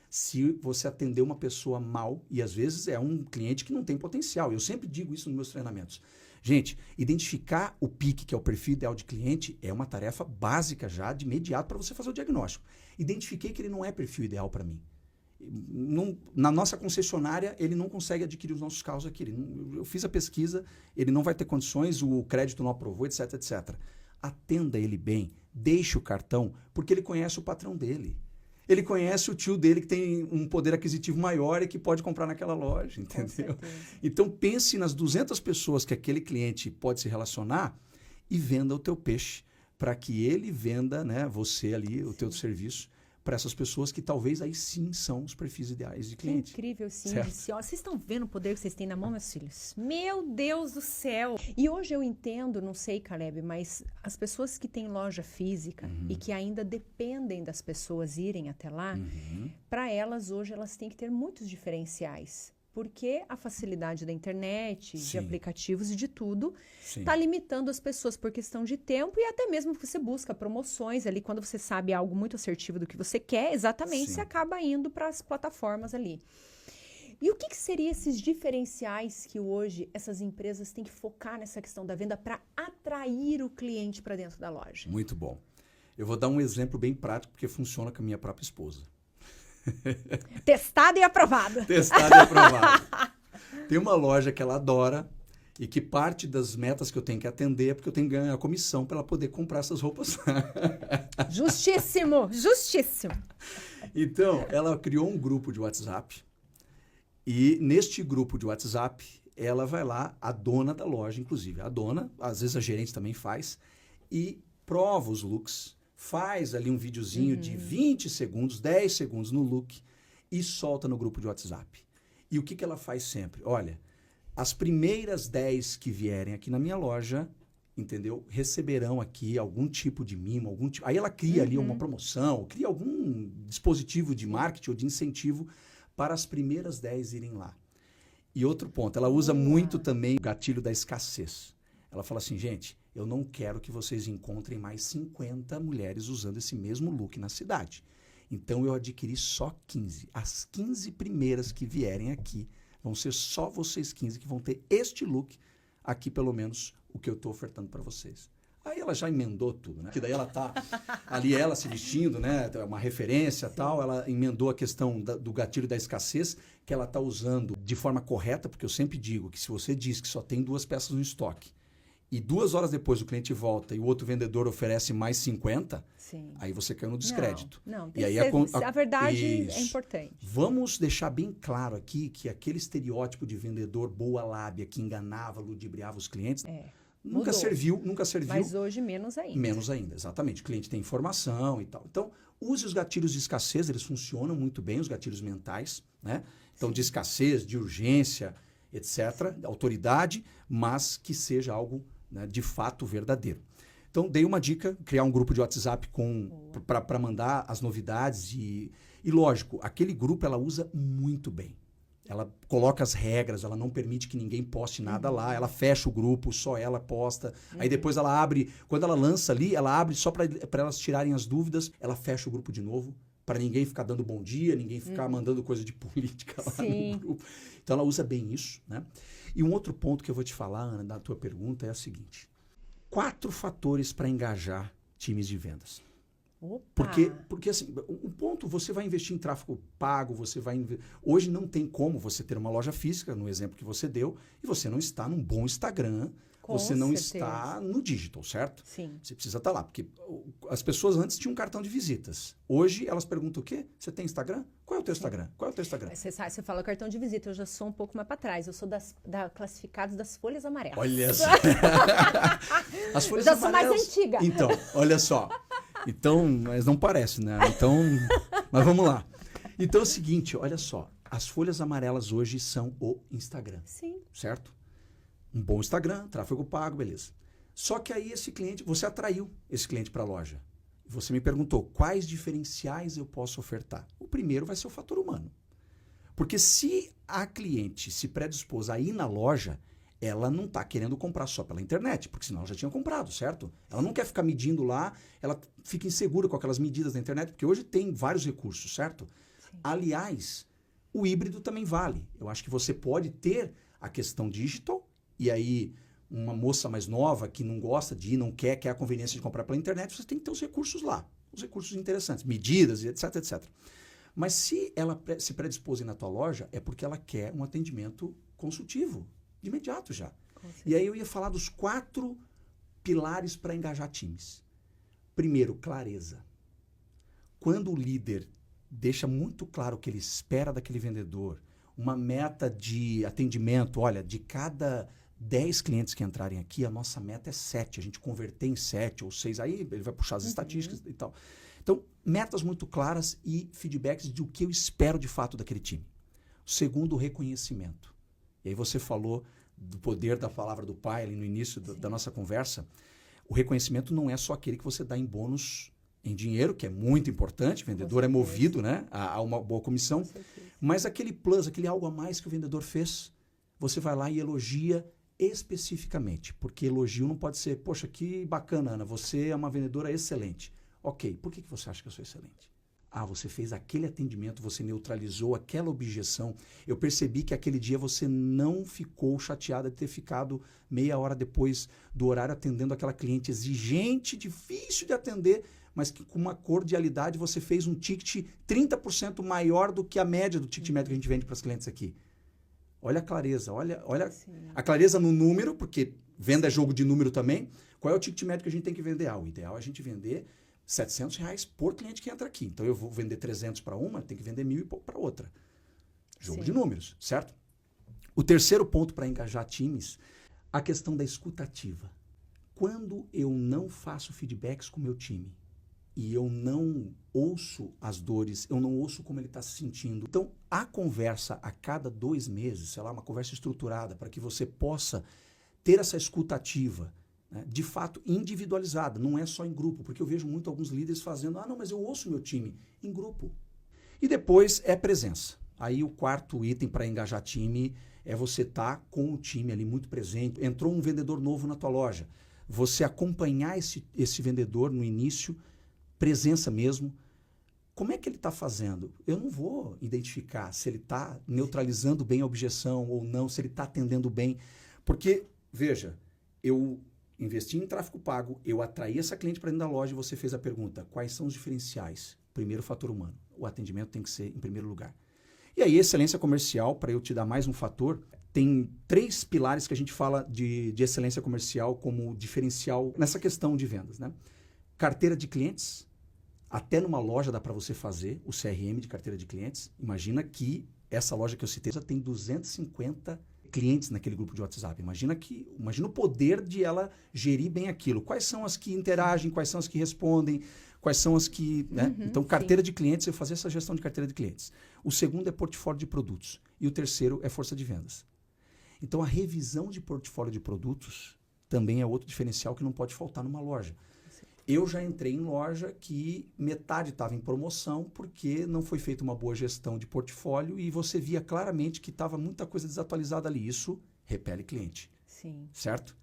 se você atender uma pessoa mal, e às vezes é um cliente que não tem potencial? Eu sempre digo isso nos meus treinamentos. Gente, identificar o PIC, que é o perfil ideal de cliente, é uma tarefa básica já, de imediato, para você fazer o diagnóstico. Identifiquei que ele não é perfil ideal para mim. Na nossa concessionária, ele não consegue adquirir os nossos carros aqui. Eu fiz a pesquisa, ele não vai ter condições, o crédito não aprovou, etc, etc. Atenda ele bem, deixe o cartão, porque ele conhece o patrão dele. Ele conhece o tio dele que tem um poder aquisitivo maior e que pode comprar naquela loja, entendeu? Então, pense nas 200 pessoas que aquele cliente pode se relacionar e venda o teu peixe para que ele venda, né, você ali, o teu serviço, para essas pessoas que talvez aí sim são os perfis ideais de cliente. Que incrível, sim. Vocês estão vendo o poder que vocês têm na mão, meus filhos? Meu Deus do céu! E hoje eu entendo, não sei, Caleb, mas as pessoas que têm loja física e que ainda dependem das pessoas irem até lá, para elas hoje elas têm que ter muitos diferenciais. Porque a facilidade da internet, de aplicativos e de tudo, está limitando as pessoas por questão de tempo e até mesmo você busca promoções ali, quando você sabe algo muito assertivo do que você quer, exatamente, você acaba indo para as plataformas ali. E o que seriam esses diferenciais que hoje essas empresas têm que focar nessa questão da venda para atrair o cliente para dentro da loja? Muito bom. Eu vou dar um exemplo bem prático, porque funciona com a minha própria esposa. Testada e aprovada. Testada e aprovada. Tem uma loja que ela adora e que parte das metas que eu tenho que atender é porque eu tenho que ganhar a comissão para ela poder comprar essas roupas. Justíssimo, justíssimo. Então, ela criou um grupo de WhatsApp e neste grupo de WhatsApp ela vai lá, a dona da loja, inclusive, a dona, às vezes a gerente também faz, e prova os looks, faz ali um videozinho de 20 segundos, 10 segundos no look e solta no grupo de WhatsApp. E o que ela faz sempre? Olha, as primeiras 10 que vierem aqui na minha loja, entendeu? Receberão aqui algum tipo de mimo, algum tipo... Aí ela cria ali uma promoção, cria algum dispositivo de marketing ou de incentivo para as primeiras 10 irem lá. E outro ponto, ela usa muito também o gatilho da escassez. Ela fala assim, gente, eu não quero que vocês encontrem mais 50 mulheres usando esse mesmo look na cidade. Então eu adquiri só 15. As 15 primeiras que vierem aqui vão ser só vocês 15 que vão ter este look aqui, pelo menos, o que eu estou ofertando para vocês. Aí ela já emendou tudo, né? Que daí ela tá ali, ela se vestindo, né? Uma referência e tal. Ela emendou a questão do gatilho da escassez, que ela tá usando de forma correta, porque eu sempre digo que se você diz que só tem 2 peças no estoque e 2 horas depois o cliente volta e o outro vendedor oferece mais 50, Sim. aí você caiu no descrédito. Não, tem e aí que ser, a verdade isso. é importante. Vamos deixar bem claro aqui que aquele estereótipo de vendedor boa lábia que enganava, ludibriava os clientes... Nunca serviu. Mas hoje menos ainda. Menos ainda, exatamente. O cliente tem informação e tal. Então, use os gatilhos de escassez, eles funcionam muito bem, os gatilhos mentais, né? Então, de escassez, de urgência, etc. Autoridade, mas que seja algo, né, de fato verdadeiro. Então, dei uma dica, criar um grupo de WhatsApp para mandar as novidades e, lógico, aquele grupo ela usa muito bem. Ela coloca as regras, ela não permite que ninguém poste nada lá, ela fecha o grupo, só ela posta. Aí depois ela abre, quando ela lança ali, ela abre só para elas tirarem as dúvidas, ela fecha o grupo de novo, para ninguém ficar dando bom dia, ninguém ficar mandando coisa de política lá no grupo. Então ela usa bem isso, né? E um outro ponto que eu vou te falar, Ana, da tua pergunta é o seguinte: 4 fatores para engajar times de vendas. Opa. Porque assim, um ponto, você vai investir em tráfego pago, hoje não tem como você ter uma loja física, no exemplo que você deu, e você não está num bom Instagram, você não está no digital, certo? Sim. Você precisa estar lá, porque as pessoas antes tinham um cartão de visitas. Hoje elas perguntam o quê? Você tem Instagram? Qual é o teu Instagram? Qual é o teu Instagram? Você fala cartão de visita, eu já sou um pouco mais para trás. Eu sou classificados das folhas amarelas. Olha só. As folhas eu já sou mais antiga. Então, olha só. Então, mas não parece, né? Então, mas vamos lá. Então é o seguinte, olha só. As folhas amarelas hoje são o Instagram. Sim. Certo? Um bom Instagram, tráfego pago, beleza. Só que aí esse cliente, você atraiu esse cliente para a loja. Você me perguntou quais diferenciais eu posso ofertar. O primeiro vai ser o fator humano. Porque se a cliente se predispôs a ir na loja, ela não está querendo comprar só pela internet, porque senão ela já tinha comprado, certo? Ela não quer ficar medindo lá, ela fica insegura com aquelas medidas da internet, porque hoje tem vários recursos, certo? Sim. Aliás, o híbrido também vale. Eu acho que você pode ter a questão digital, e aí uma moça mais nova que não gosta de ir, não quer a conveniência de comprar pela internet, você tem que ter os recursos lá, os recursos interessantes, medidas, etc, etc. Mas se ela se predispôs na tua loja, é porque ela quer um atendimento consultivo, de imediato já. E aí eu ia falar dos 4 pilares para engajar times. Primeiro, clareza. Quando o líder deixa muito claro o que ele espera daquele vendedor, uma meta de atendimento, olha, de cada 10 clientes que entrarem aqui, a nossa meta é 7, a gente converter em 7 ou 6, aí ele vai puxar as estatísticas e tal. Então, metas muito claras e feedbacks do que eu espero de fato daquele time. O segundo, reconhecimento. E aí você falou do poder da palavra do pai ali no início da nossa conversa. O reconhecimento não é só aquele que você dá em bônus em dinheiro, que é muito importante, o vendedor é movido, né, a uma boa comissão, mas aquele plus, aquele algo a mais que o vendedor fez, você vai lá e elogia especificamente, porque elogio não pode ser, poxa, que bacana, Ana, você é uma vendedora excelente. Ok, por que você acha que eu sou excelente? Ah, você fez aquele atendimento, você neutralizou aquela objeção. Eu percebi que aquele dia você não ficou chateada de ter ficado meia hora depois do horário atendendo aquela cliente exigente, difícil de atender, mas que com uma cordialidade você fez um ticket 30% maior do que a média do ticket médio que a gente vende para os clientes aqui. Olha a clareza, olha a clareza no número, porque venda é jogo de número também. Qual é o ticket médio que a gente tem que vender? Ah, o ideal é a gente vender R$700 por cliente que entra aqui. Então, eu vou vender 300 para uma, tem que vender 1.000 e pouco para outra. Jogo de números, certo? O terceiro ponto para engajar times, a questão da escutativa. Quando eu não faço feedbacks com o meu time e eu não ouço as dores, eu não ouço como ele está se sentindo. Então, a conversa a cada 2 meses, sei lá, uma conversa estruturada para que você possa ter essa escutativa, né? De fato, individualizada, não é só em grupo, porque eu vejo muito alguns líderes fazendo, não, mas eu ouço meu time, em grupo. E depois é presença. Aí o quarto item para engajar time é você estar com o time ali muito presente. Entrou um vendedor novo na tua loja, você acompanhar esse vendedor no início, presença mesmo. Como é que ele está fazendo? Eu não vou identificar se ele está neutralizando bem a objeção ou não, se ele está atendendo bem. Porque, veja, eu investi em tráfego pago, eu atraí essa cliente para dentro da loja e você fez a pergunta, quais são os diferenciais? Primeiro, fator humano. O atendimento tem que ser em primeiro lugar. E aí, excelência comercial, para eu te dar mais um fator, tem 3 pilares que a gente fala de excelência comercial como diferencial nessa questão de vendas, né? Carteira de clientes, até numa loja dá para você fazer o CRM de carteira de clientes. Imagina que essa loja que eu citei já tem 250 clientes naquele grupo de WhatsApp. Imagina o poder de ela gerir bem aquilo. Quais são as que interagem, quais são as que respondem, quais são as que... Né? Então, carteira de clientes, eu fazer essa gestão de carteira de clientes. O segundo é portfólio de produtos. E o terceiro é força de vendas. Então, a revisão de portfólio de produtos também é outro diferencial que não pode faltar numa loja. Eu já entrei em loja que metade estava em promoção porque não foi feita uma boa gestão de portfólio e você via claramente que estava muita coisa desatualizada ali. Isso repele cliente. Sim. Certo?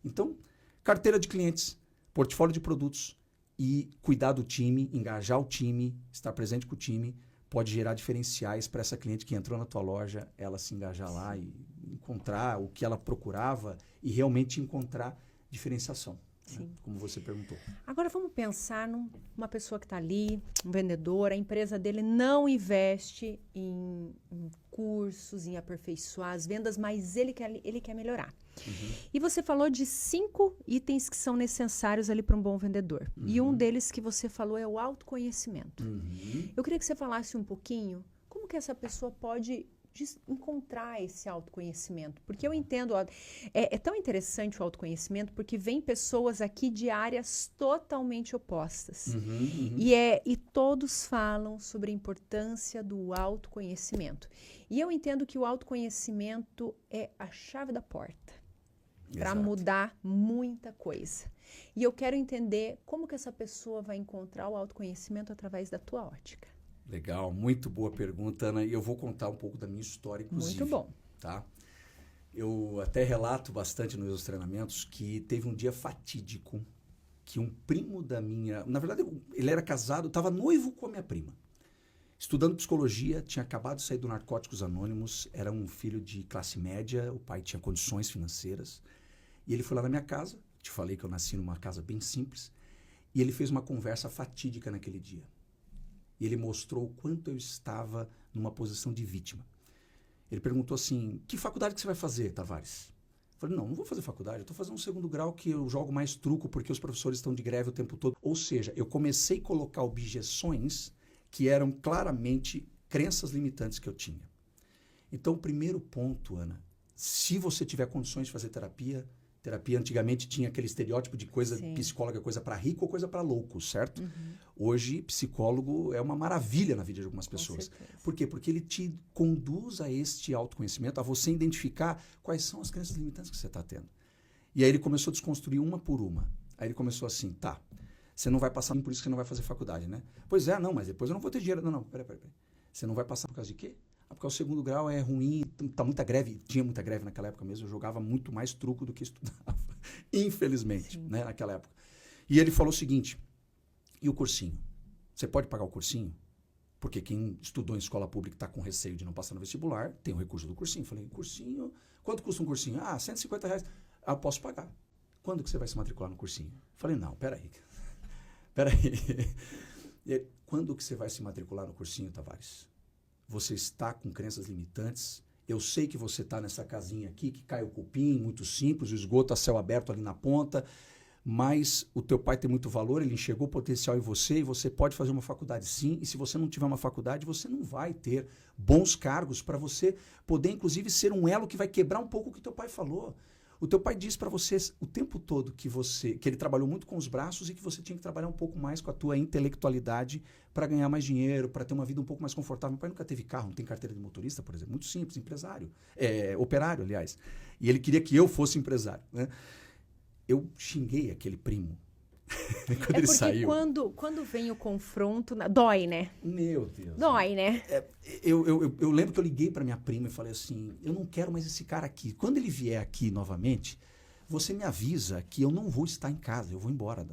Então, carteira de clientes, portfólio de produtos e cuidar do time, engajar o time, estar presente com o time, pode gerar diferenciais para essa cliente que entrou na tua loja, ela se engajar lá e encontrar o que ela procurava e realmente encontrar diferenciação. Sim. Né? Como você perguntou. Agora vamos pensar numa pessoa que está ali, um vendedor, a empresa dele não investe em cursos, em aperfeiçoar as vendas, mas ele quer melhorar. E você falou de 5 itens que são necessários ali para um bom vendedor. E um deles que você falou é o autoconhecimento. Eu queria que você falasse um pouquinho como que essa pessoa pode encontrar esse autoconhecimento, porque eu entendo, é tão interessante o autoconhecimento, porque vem pessoas aqui de áreas totalmente opostas, e todos falam sobre a importância do autoconhecimento, e eu entendo que o autoconhecimento é a chave da porta para mudar muita coisa, e eu quero entender como que essa pessoa vai encontrar o autoconhecimento através da tua ótica. Legal, muito boa pergunta, Ana. E eu vou contar um pouco da minha história, inclusive. Muito bom. Tá? Eu até relato bastante nos meus treinamentos que teve um dia fatídico que um primo da minha... Na verdade, ele era casado, estava noivo com a minha prima. Estudando psicologia, tinha acabado de sair do Narcóticos Anônimos, era um filho de classe média, o pai tinha condições financeiras. E ele foi lá na minha casa, te falei que eu nasci numa casa bem simples, e ele fez uma conversa fatídica naquele dia. E ele mostrou o quanto eu estava numa posição de vítima. Ele perguntou assim, que faculdade que você vai fazer, Tavares? Eu falei, não vou fazer faculdade, eu estou fazendo um 2º grau que eu jogo mais truco porque os professores estão de greve o tempo todo. Ou seja, eu comecei a colocar objeções que eram claramente crenças limitantes que eu tinha. Então, o primeiro ponto, Ana, se você tiver condições de fazer terapia antigamente tinha aquele estereótipo de coisa, psicóloga, coisa para rico ou coisa para louco, certo? Hoje, psicólogo é uma maravilha na vida de algumas pessoas. Por quê? Porque ele te conduz a este autoconhecimento, a você identificar quais são as crenças limitantes que você está tendo. E aí ele começou a desconstruir uma por uma. Aí ele começou assim, tá, você não vai passar por isso que você não vai fazer faculdade, né? Pois é, não, mas depois eu não vou ter dinheiro. Não, peraí. Você não vai passar por causa de quê? Porque o 2º grau é ruim, tá muita greve, tinha muita greve naquela época mesmo, eu jogava muito mais truco do que estudava, infelizmente, né, naquela época. E ele falou o seguinte, e o cursinho? Você pode pagar o cursinho? Porque quem estudou em escola pública e está com receio de não passar no vestibular, tem o recurso do cursinho. Falei, cursinho, quanto custa um cursinho? Ah, R$150. Ah, eu posso pagar. Quando que você vai se matricular no cursinho? Falei, não, peraí. Quando que você vai se matricular no cursinho, Tavares? Você está com crenças limitantes, eu sei que você está nessa casinha aqui, que cai o cupim, muito simples, o esgoto a céu aberto ali na ponta, mas o teu pai tem muito valor, ele enxergou potencial em você e você pode fazer uma faculdade sim, e se você não tiver uma faculdade, você não vai ter bons cargos para você poder, inclusive, ser um elo que vai quebrar um pouco o que teu pai falou. O teu pai disse para você o tempo todo que ele trabalhou muito com os braços e que você tinha que trabalhar um pouco mais com a tua intelectualidade para ganhar mais dinheiro, para ter uma vida um pouco mais confortável. Meu pai nunca teve carro, não tem carteira de motorista, por exemplo. Muito simples, operário, aliás. E ele queria que eu fosse empresário, né? eu xinguei aquele primo. Quando ele saiu. Quando vem o confronto, dói, né? Meu Deus. Dói, né? Eu lembro que eu liguei para minha prima e falei assim, eu não quero mais esse cara aqui. Quando ele vier aqui novamente, você me avisa que eu não vou estar em casa, eu vou embora.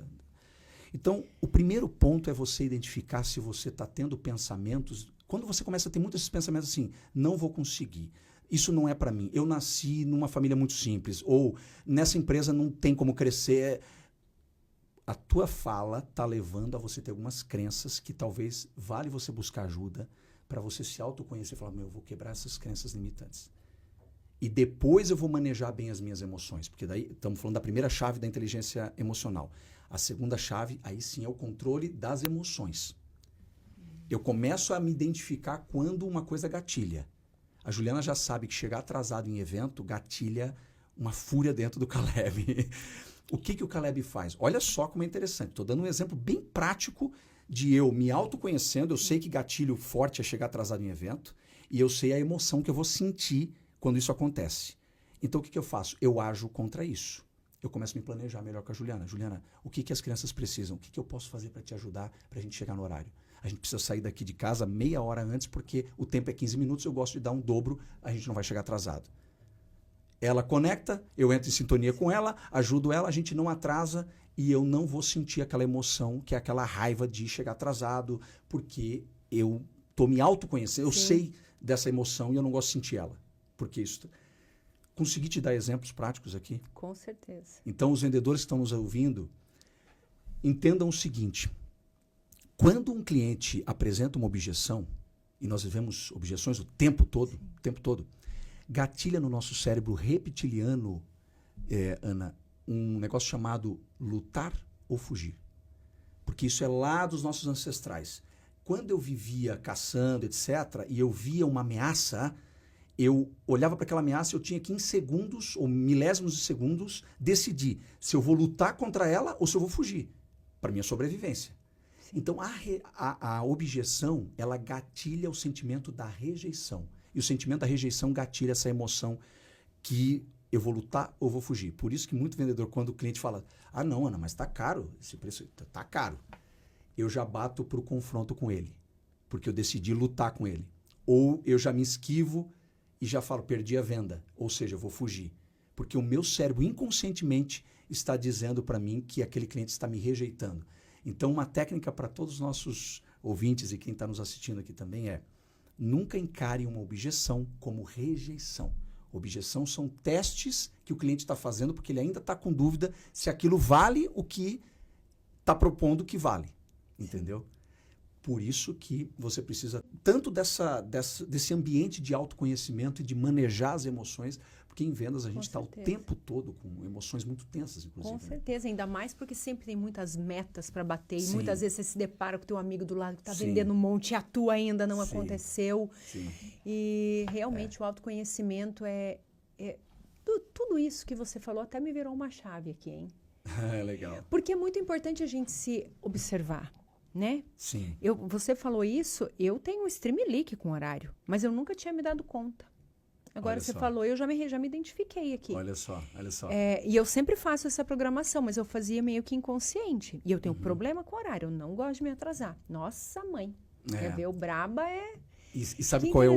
Então, o primeiro ponto é você identificar se você está tendo pensamentos. Quando você começa a ter muitos esses pensamentos assim, não vou conseguir, isso não é para mim, eu nasci numa família muito simples, ou nessa empresa não tem como crescer. A tua fala está levando a você ter algumas crenças que talvez vale você buscar ajuda para você se autoconhecer e falar, eu vou quebrar essas crenças limitantes. E depois eu vou manejar bem as minhas emoções, porque daí estamos falando da primeira chave da inteligência emocional. A segunda chave, aí sim, é o controle das emoções. Eu começo a me identificar quando uma coisa gatilha. A Juliana já sabe que chegar atrasado em evento gatilha uma fúria dentro do Caleb. O que o Caleb faz? Olha só como é interessante. Estou dando um exemplo bem prático de eu me autoconhecendo. Eu sei que gatilho forte é chegar atrasado em evento e eu sei a emoção que eu vou sentir quando isso acontece. Então, o que eu faço? Eu ajo contra isso. Eu começo a me planejar melhor com a Juliana. Juliana, o que as crianças precisam? O que eu posso fazer para te ajudar, para a gente chegar no horário? A gente precisa sair daqui de casa meia hora antes, porque o tempo é 15 minutos, eu gosto de dar um dobro, a gente não vai chegar atrasado. Ela conecta, eu entro em sintonia com ela, ajudo ela, a gente não atrasa e eu não vou sentir aquela emoção, que é aquela raiva de chegar atrasado, porque eu estou me autoconhecendo, eu sei dessa emoção e eu não gosto de sentir ela. Porque isso... Consegui te dar exemplos práticos aqui? Com certeza. Então, os vendedores que estão nos ouvindo, entendam o seguinte. Quando um cliente apresenta uma objeção, e nós vivemos objeções o tempo todo, gatilha no nosso cérebro reptiliano, Ana, um negócio chamado lutar ou fugir. Porque isso é lá dos nossos ancestrais. Quando eu vivia caçando, etc., e eu via uma ameaça... Eu olhava para aquela ameaça e eu tinha que, em segundos, ou milésimos de segundos, decidir se eu vou lutar contra ela ou se eu vou fugir, para minha sobrevivência. Sim. Então, a objeção, ela gatilha o sentimento da rejeição. E o sentimento da rejeição gatilha essa emoção que eu vou lutar ou vou fugir. Por isso que muito vendedor, quando o cliente fala, não, Ana, mas está caro, esse preço está caro, eu já bato para o confronto com ele, porque eu decidi lutar com ele. Ou eu já me esquivo e já falo, perdi a venda, ou seja, eu vou fugir. Porque o meu cérebro inconscientemente está dizendo para mim que aquele cliente está me rejeitando. Então, uma técnica para todos os nossos ouvintes e quem está nos assistindo aqui também é, nunca encare uma objeção como rejeição. Objeção são testes que o cliente está fazendo porque ele ainda está com dúvida se aquilo vale o que está propondo que vale. Entendeu? Por isso que você precisa tanto desse ambiente de autoconhecimento e de manejar as emoções, porque em vendas a gente está o tempo todo com emoções muito tensas, inclusive. Com certeza, ainda mais porque sempre tem muitas metas para bater e muitas vezes você se depara com o teu amigo do lado que está vendendo um monte e a tua ainda não aconteceu. Sim. E realmente o autoconhecimento tudo isso que você falou até me virou uma chave aqui, hein? É legal. Porque é muito importante a gente se observar. Né? Sim. Você falou isso, eu tenho um Streamlink com horário, mas eu nunca tinha me dado conta. Agora você falou, eu já me identifiquei aqui. Olha só. E eu sempre faço essa programação, mas eu fazia meio que inconsciente. E eu tenho problema com horário, eu não gosto de me atrasar. Nossa, mãe. Quer ver, o braba E sabe qual é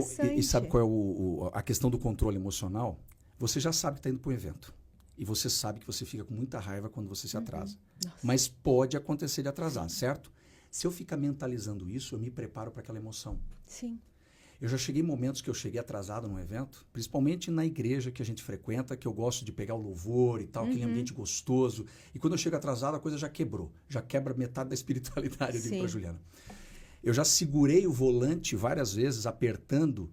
a questão do controle emocional? Você já sabe que está indo para um evento. E você sabe que você fica com muita raiva quando você se atrasa. Mas pode acontecer de atrasar, certo? Se eu ficar mentalizando isso, eu me preparo para aquela emoção. Sim. Eu já cheguei em momentos que eu cheguei atrasado num evento, principalmente na igreja que a gente frequenta, que eu gosto de pegar o louvor e tal, aquele ambiente gostoso. E quando eu chego atrasado, a coisa já quebrou. Já quebra metade da espiritualidade, eu digo para a Juliana. Eu já segurei o volante várias vezes, apertando,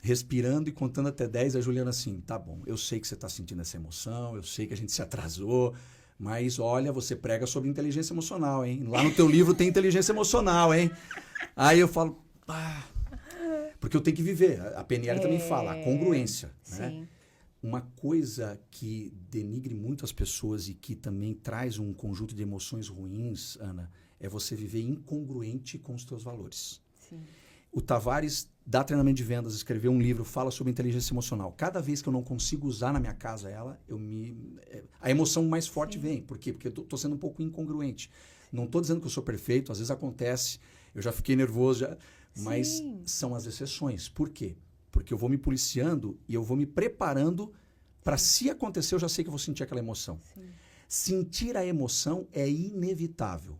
respirando e contando até 10. A Juliana assim, tá bom, eu sei que você está sentindo essa emoção, eu sei que a gente se atrasou, mas, olha, você prega sobre inteligência emocional, hein? Lá no teu livro tem inteligência emocional, hein? Aí eu falo, porque eu tenho que viver. A PNL também fala, a congruência. Né? Uma coisa que denigre muito as pessoas e que também traz um conjunto de emoções ruins, Ana, é você viver incongruente com os teus valores. Sim. O Tavares dar treinamento de vendas, escrever um livro, fala sobre inteligência emocional. Cada vez que eu não consigo usar na minha casa ela, a emoção mais forte vem. Por quê? Porque eu tô sendo um pouco incongruente. Não estou dizendo que eu sou perfeito, às vezes acontece, eu já fiquei nervoso, mas são as exceções. Por quê? Porque eu vou me policiando e eu vou me preparando para, se acontecer, eu já sei que eu vou sentir aquela emoção. Sim. Sentir a emoção é inevitável.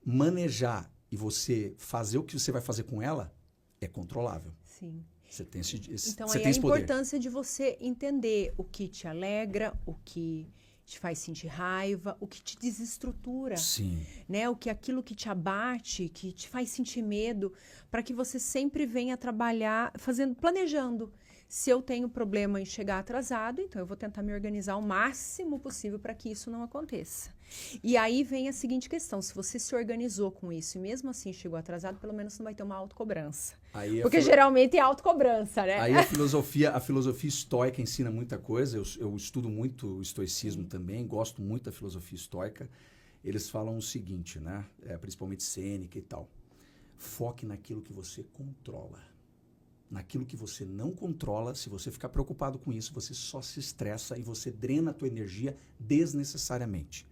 Manejar e você fazer o que você vai fazer com ela é controlável. Sim. Você tem esse Então, você aí tem a esse poder. importância de você entender o que te alegra, o que te faz sentir raiva, o que te desestrutura. Sim. Né? Aquilo que te abate, que te faz sentir medo, para que você sempre venha trabalhar, planejando. Se eu tenho problema em chegar atrasado, então eu vou tentar me organizar o máximo possível para que isso não aconteça. E aí vem a seguinte questão: se você se organizou com isso e mesmo assim chegou atrasado, pelo menos não vai ter uma autocobrança. Porque geralmente é autocobrança, né? Aí a filosofia estoica ensina muita coisa. Eu estudo muito o estoicismo também, gosto muito da filosofia estoica. Eles falam o seguinte, né? Principalmente Sêneca e tal. Foque naquilo que você controla. Naquilo que você não controla, se você ficar preocupado com isso, você só se estressa e você drena a tua energia desnecessariamente.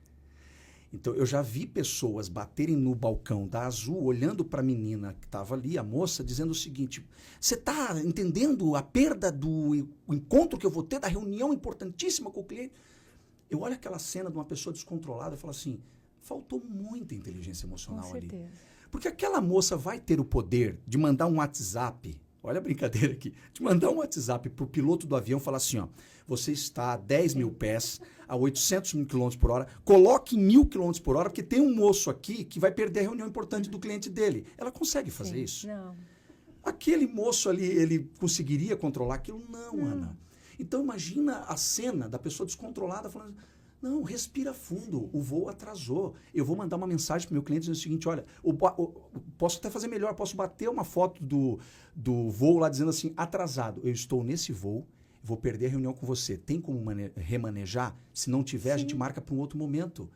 Então, eu já vi pessoas baterem no balcão da Azul, olhando para a menina que estava ali, a moça, dizendo o seguinte: você está entendendo a perda do encontro que eu vou ter, da reunião importantíssima com o cliente? Eu olho aquela cena de uma pessoa descontrolada e falo assim, faltou muita inteligência emocional ali. Porque aquela moça vai ter o poder de mandar um WhatsApp, olha a brincadeira aqui, de mandar um WhatsApp para o piloto do avião e falar assim, ó, você está a 10 mil pés, a 800 mil km por hora, coloque 1000 km por hora, porque tem um moço aqui que vai perder a reunião importante do cliente dele. Ela consegue fazer isso? Não. Aquele moço ali, ele conseguiria controlar aquilo? Não, Ana. Então imagina a cena da pessoa descontrolada falando, não, respira fundo, o voo atrasou. Eu vou mandar uma mensagem para o meu cliente dizendo o seguinte, olha, posso até fazer melhor, posso bater uma foto do voo lá dizendo assim, atrasado, eu estou nesse voo, vou perder a reunião com você. Tem como remanejar? Se não tiver, a gente marca para um outro momento.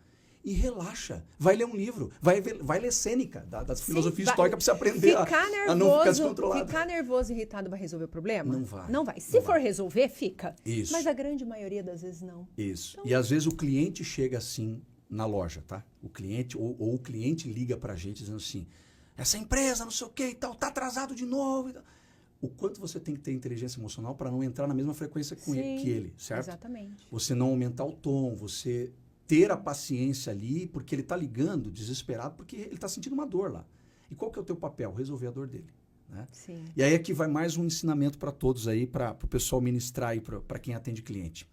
E relaxa. Vai ler um livro. Vai ler Sêneca, da filosofia estoica, para você aprender a não ficar descontrolado. Ficar nervoso e irritado vai resolver o problema? Não vai. Não vai. Se for resolver, fica. Isso. Mas a grande maioria das vezes não. Isso. Então, e às vezes o cliente chega assim na loja, tá? O cliente, ou o cliente liga para a gente dizendo assim, essa empresa, não sei o que e tal, tá atrasado de novo. O quanto você tem que ter inteligência emocional para não entrar na mesma frequência que ele, certo? Exatamente. Você não aumentar o tom, você ter a paciência ali, porque ele está ligando desesperado, porque ele está sentindo uma dor lá. E qual que é o teu papel? Resolver a dor dele. Né? Sim. E aí aqui vai mais um ensinamento para todos aí, para o pessoal ministrar aí, para quem atende cliente.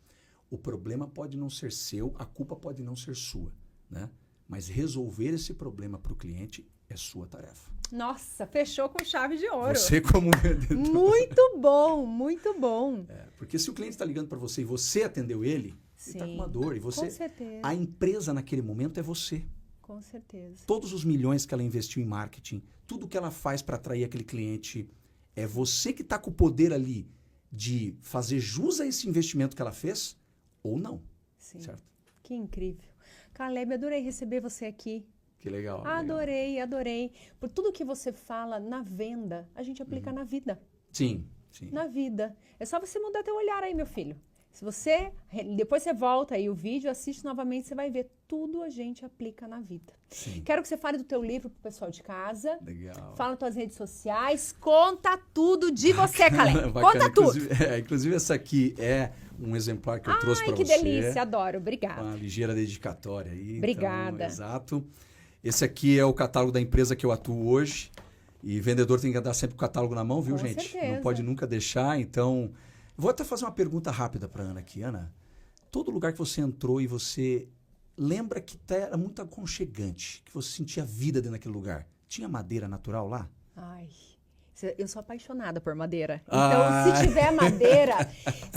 O problema pode não ser seu, a culpa pode não ser sua, né? Mas resolver esse problema para o cliente é sua tarefa. Nossa, fechou com chave de ouro. Você como vendedor. Muito bom, muito bom. Porque se o cliente está ligando para você e você atendeu ele, ele está com uma dor. E você, com certeza. A empresa naquele momento é você. Com certeza. Todos os milhões que ela investiu em marketing, tudo que ela faz para atrair aquele cliente, é você que está com o poder ali de fazer jus a esse investimento que ela fez ou não. Sim. Certo? Que incrível. Caleb, adorei receber você aqui. Que legal. Adorei, adorei. Por tudo que você fala na venda, a gente aplica na vida. Sim, sim. Na vida. É só você mudar teu olhar aí, meu filho. Se você, depois você volta aí o vídeo, assiste novamente, você vai ver tudo a gente aplica na vida. Sim. Quero que você fale do teu livro pro pessoal de casa. Legal. Fala nas tuas redes sociais, conta tudo de você, Caleb. Conta tudo. Inclusive essa aqui é um exemplar que eu trouxe para você. Ai, que delícia, adoro. Obrigada. Uma ligeira dedicatória aí. Obrigada. Então, exato. Esse aqui é o catálogo da empresa que eu atuo hoje. E vendedor tem que andar sempre com o catálogo na mão, viu, Com gente? certeza. Não pode nunca deixar. Então, vou até fazer uma pergunta rápida para Ana aqui. Ana, todo lugar que você entrou e você lembra que era muito aconchegante, que você sentia vida dentro daquele lugar, tinha madeira natural lá? Ai, eu sou apaixonada por madeira. Então,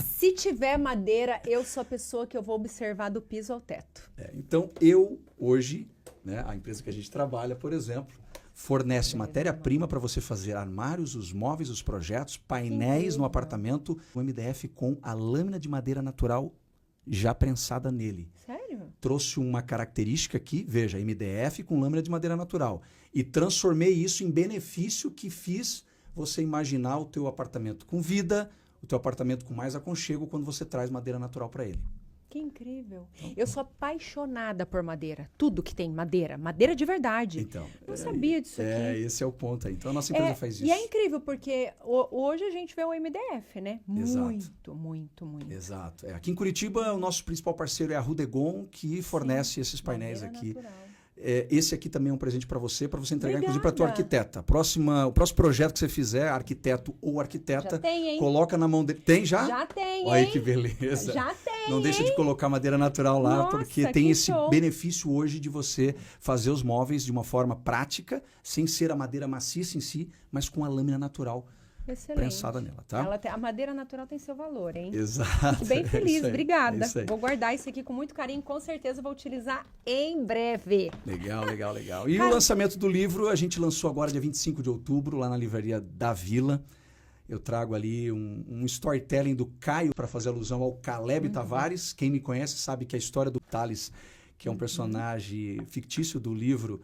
se tiver madeira, eu sou a pessoa que eu vou observar do piso ao teto. Então, eu hoje, né, a empresa que a gente trabalha, por exemplo, fornece matéria-prima para você fazer armários, os móveis, os projetos, painéis no apartamento, o MDF com a lâmina de madeira natural já prensada nele. Sério? Trouxe uma característica aqui, veja, MDF com lâmina de madeira natural. E transformei isso em benefício que fiz você imaginar o teu apartamento com vida, o teu apartamento com mais aconchego quando você traz madeira natural para ele. Que incrível. Eu sou apaixonada por madeira. Tudo que tem madeira. Madeira de verdade. Então, não sabia disso aqui. Esse é o ponto aí. Então, a nossa empresa faz isso. E é incrível, porque hoje a gente vê o MDF, né? Exato. Muito. Exato. Aqui em Curitiba, o nosso principal parceiro é a Rudegon, que fornece esses painéis aqui. Natural. Esse aqui também é um presente para você entregar, inclusive, para a tua arquiteta. O próximo projeto que você fizer, arquiteto ou arquiteta, já tem, hein? Coloca na mão dele. Tem já? Já tem, Olha aí hein? que beleza. Já tem, Não deixa de colocar madeira natural lá, Nossa, porque tem esse show. benefício hoje de você fazer os móveis de uma forma prática, sem ser a madeira maciça em si, mas com a lâmina natural prensada nela, tá? A madeira natural tem seu valor, hein? Exato. Fico bem feliz, obrigada. É vou guardar isso aqui com muito carinho, com certeza vou utilizar em breve. Legal. E o lançamento do livro, a gente lançou agora dia 25 de outubro, lá na livraria da Vila. Eu trago ali um storytelling do Caio para fazer alusão ao Caleb Tavares. Quem me conhece sabe que a história do Thales, que é um personagem fictício do livro,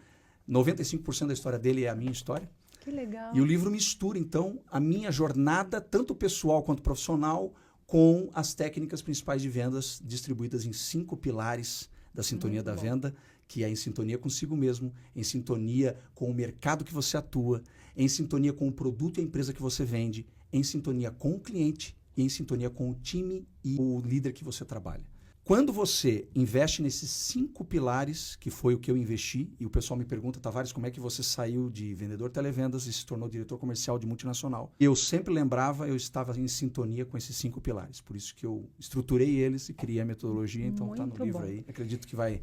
95% da história dele é a minha história. Que legal. E o livro mistura, então, a minha jornada, tanto pessoal quanto profissional, com as técnicas principais de vendas distribuídas em 5 pilares da sintonia da venda, que é em sintonia consigo mesmo, em sintonia com o mercado que você atua, em sintonia com o produto e a empresa que você vende, em sintonia com o cliente e em sintonia com o time e o líder que você trabalha. Quando você investe nesses 5 pilares, que foi o que eu investi, e o pessoal me pergunta, Tavares, como é que você saiu de vendedor televendas e se tornou diretor comercial de multinacional? Eu sempre lembrava, eu estava em sintonia com esses 5 pilares. Por isso que eu estruturei eles e criei a metodologia, então está no livro aí. Acredito que vai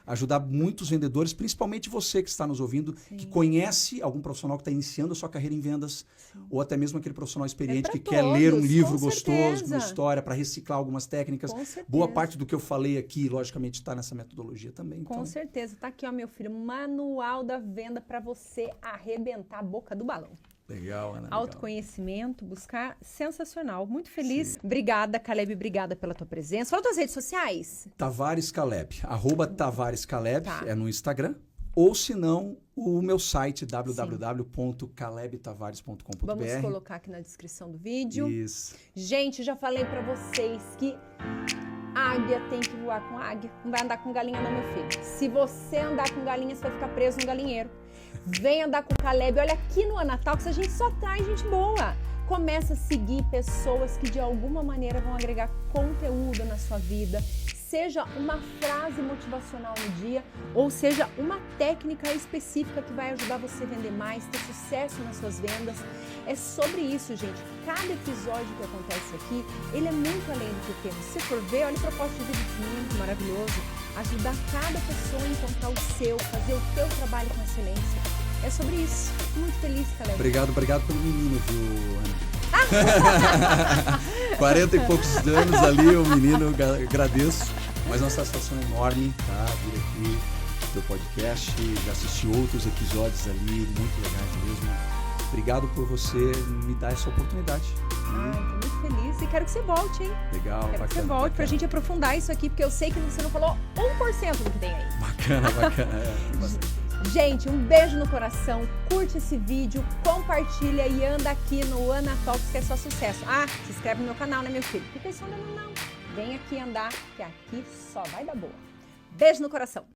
ajudar muitos vendedores, principalmente você que está nos ouvindo, que conhece algum profissional que está iniciando a sua carreira em vendas, ou até mesmo aquele profissional experiente que quer ler um livro gostoso, uma história, para reciclar algumas técnicas. Boa parte do que eu falei aqui, logicamente, está nessa metodologia também. Com certeza. Está aqui, ó, meu filho, manual da venda para você arrebentar a boca do balão. Legal, Ana. Autoconhecimento, buscar, sensacional. Muito feliz. Sim. Obrigada, Caleb, obrigada pela tua presença. Fala tuas redes sociais. Tavares Caleb, @Tavares Caleb, é no Instagram. Ou se não, o meu site, www.calebtavares.com.br. Vamos colocar aqui na descrição do vídeo. Isso. Gente, já falei pra vocês que águia tem que voar com águia. Não vai andar com galinha não, meu filho. Se você andar com galinha, você vai ficar preso no galinheiro. Vem andar com o Caleb. Olha, aqui no Anatalks a gente só traz gente boa. Começa a seguir pessoas que de alguma maneira vão agregar conteúdo na sua vida. Seja uma frase motivacional no dia, ou seja uma técnica específica que vai ajudar você a vender mais, ter sucesso nas suas vendas. É sobre isso, gente. Cada episódio que acontece aqui, ele é muito além do que temos. Se for ver, olha o propósito de vida desse mundo maravilhoso. Ajudar cada pessoa a encontrar o seu, fazer o teu trabalho com excelência. É sobre isso. Muito feliz, Caleb. Obrigado pelo menino, viu, Ana? 40 e poucos anos ali, o menino, agradeço. Mas é uma satisfação enorme, tá? Vir aqui no teu podcast, já assisti outros episódios ali, muito legais mesmo. Obrigado por você me dar essa oportunidade. Tô muito feliz e quero que você volte, hein? Legal, quero bacana. Que você volte pra gente aprofundar isso aqui, porque eu sei que você não falou 1% do que tem aí. Bacana. Tem bastante. Gente, um beijo no coração, curte esse vídeo, compartilha e anda aqui no Anatalks, que é só sucesso. Se inscreve no meu canal, né, meu filho? Fica pensando não. Vem aqui andar, que aqui só vai dar boa. Beijo no coração.